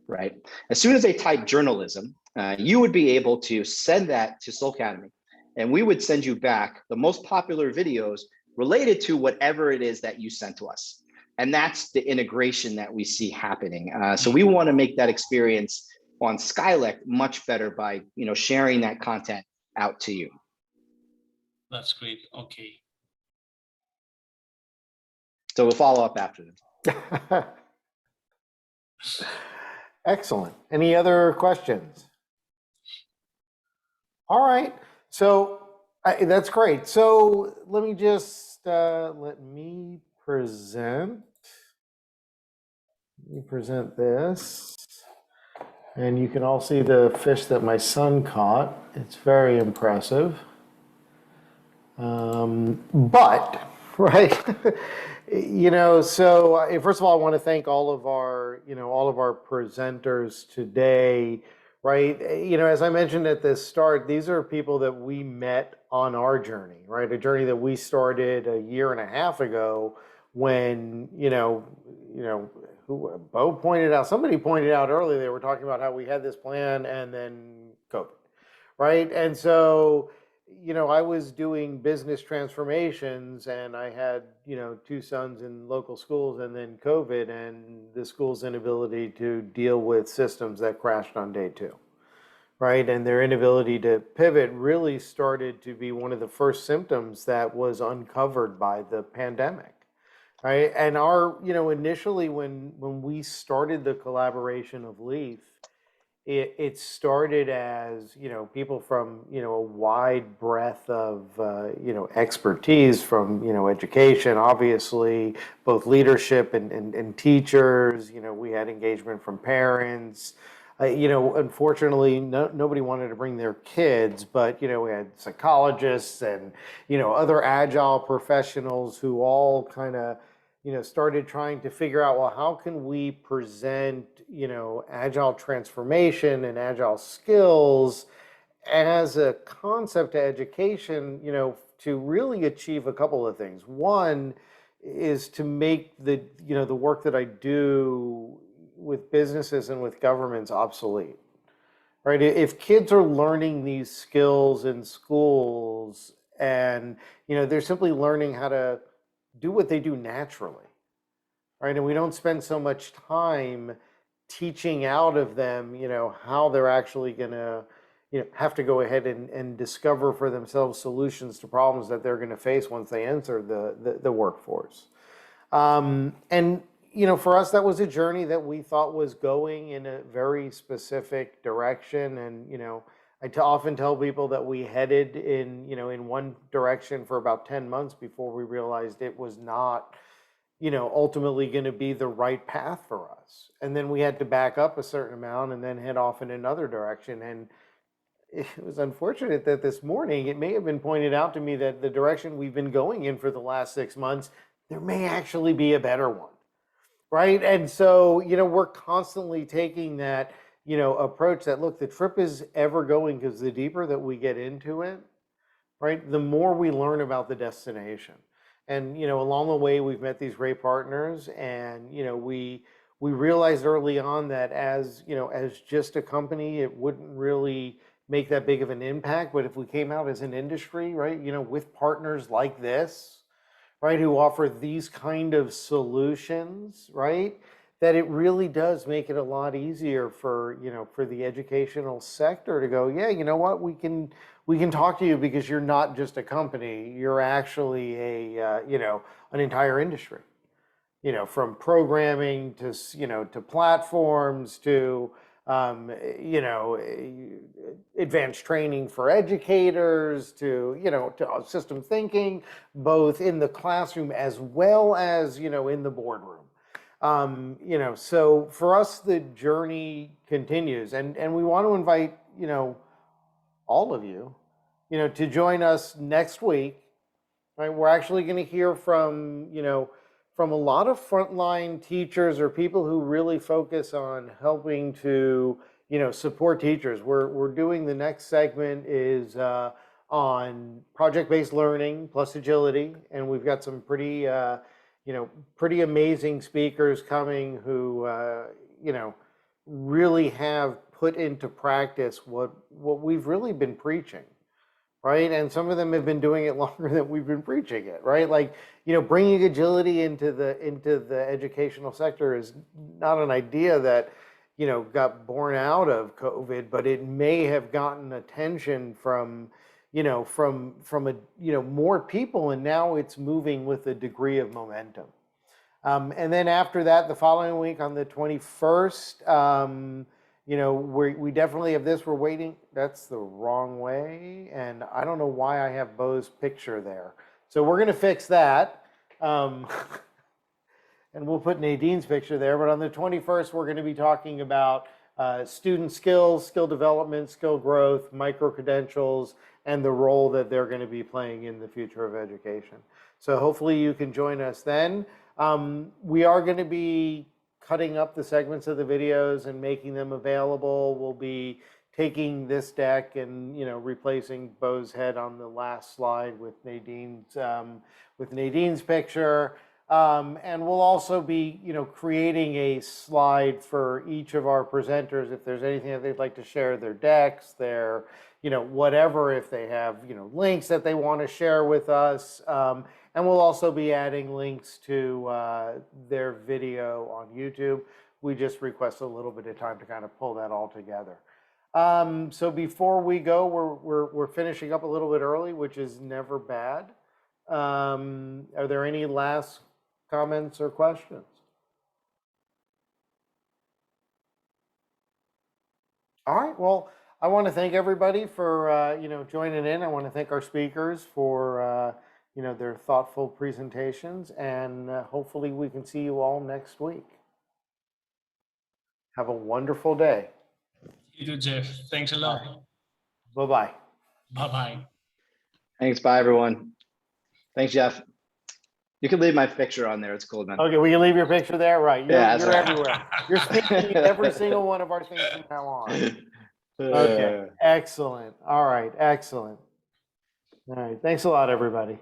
right? As soon as they type journalism, you would be able to send that to SOLcademy, and we would send you back the most popular videos related to whatever it is that you sent to us. And that's the integration that we see happening. So we want to make that experience on SKYLECT much better by sharing that content out to you. That's great. Okay. So we'll follow up after this. Excellent. Any other questions? All right. So that's great. So let me just let me present. Let me present this. And you can all see the fish that my son caught. It's very impressive. But, right, so first of all, I want to thank all of our presenters today, right? As I mentioned at the start, these are people that we met on our journey, right? A journey that we started a year and a half ago when, Bo pointed out, somebody pointed out earlier, they were talking about how we had this plan and then COVID, right? And so, I was doing business transformations and I had, 2 sons in local schools, and then COVID and the school's inability to deal with systems that crashed on day 2, right? And their inability to pivot really started to be one of the first symptoms that was uncovered by the pandemic. Right. And our, initially when we started the collaboration of LEAF, it started as, people from, a wide breadth of, expertise from, education, obviously, both leadership and teachers. We had engagement from parents. Unfortunately, nobody wanted to bring their kids, but, we had psychologists and, other agile professionals who all kind of, started trying to figure out, well, how can we present, agile transformation and agile skills as a concept to education, to really achieve a couple of things. One is to make the work that I do with businesses and with governments obsolete, right? If kids are learning these skills in schools and, they're simply learning how to do what they do naturally, right? And we don't spend so much time teaching out of them, how they're actually going to, have to go ahead and discover for themselves solutions to problems that they're going to face once they enter the workforce. And, for us, that was a journey that we thought was going in a very specific direction. And, I often tell people that we headed in one direction for about 10 months before we realized it was not, ultimately going to be the right path for us. And then we had to back up a certain amount and then head off in another direction. And it was unfortunate that this morning it may have been pointed out to me that the direction we've been going in for the last 6 months, there may actually be a better one. Right. And so, we're constantly taking that, approach that, look, the trip is ever going, because the deeper that we get into it, right, the more we learn about the destination. And, along the way, we've met these great partners, and, we realized early on that as just a company, it wouldn't really make that big of an impact. But if we came out as an industry, right, with partners like this, right, who offer these kind of solutions, right, that it really does make it a lot easier for, for the educational sector to go, yeah, you know what, we can talk to you because you're not just a company, you're actually a, an entire industry, from programming to, to platforms to, advanced training for educators to, to system thinking, both in the classroom as well as, in the boardroom. So for us, the journey continues, and we want to invite, all of you, to join us next week, right? We're actually going to hear from, from a lot of frontline teachers or people who really focus on helping to, support teachers. We're doing, the next segment is on project-based learning plus agility, and we've got some pretty, pretty amazing speakers coming who, really have put into practice what we've really been preaching. Right, and some of them have been doing it longer than we've been preaching it. Right, like bringing agility into the educational sector is not an idea that got born out of COVID, but it may have gotten attention from more people, and now it's moving with a degree of momentum. And then after that, the following week on the 21st. We definitely have this. We're waiting. That's the wrong way. And I don't know why I have Bo's picture there. So we're going to fix that. And we'll put Nadine's picture there. But on the 21st, we're going to be talking about student skills, skill development, skill growth, micro-credentials, and the role that they're going to be playing in the future of education. So hopefully you can join us then. We are going to be cutting up the segments of the videos and making them available. We'll be taking this deck and replacing Bo's head on the last slide with Nadine's picture. And we'll also be creating a slide for each of our presenters if there's anything that they'd like to share, their decks, their whatever, if they have links that they want to share with us. And we'll also be adding links to their video on YouTube. We just request a little bit of time to kind of pull that all together. So before we go, we're finishing up a little bit early, which is never bad. Are there any last comments or questions? All right. Well, I want to thank everybody for joining in. I want to thank our speakers for their thoughtful presentations, and hopefully we can see you all next week. Have a wonderful day. You too, Jeff. Thanks a lot. Bye-bye. Bye-bye. Thanks. Bye, everyone. Thanks, Jeff. You can leave my picture on there. It's cool, man. Okay, we can leave your picture there? Right. You're Right. everywhere. You're speaking in every single one of our things from now on. Okay, excellent. All right, excellent. All right, thanks a lot, everybody.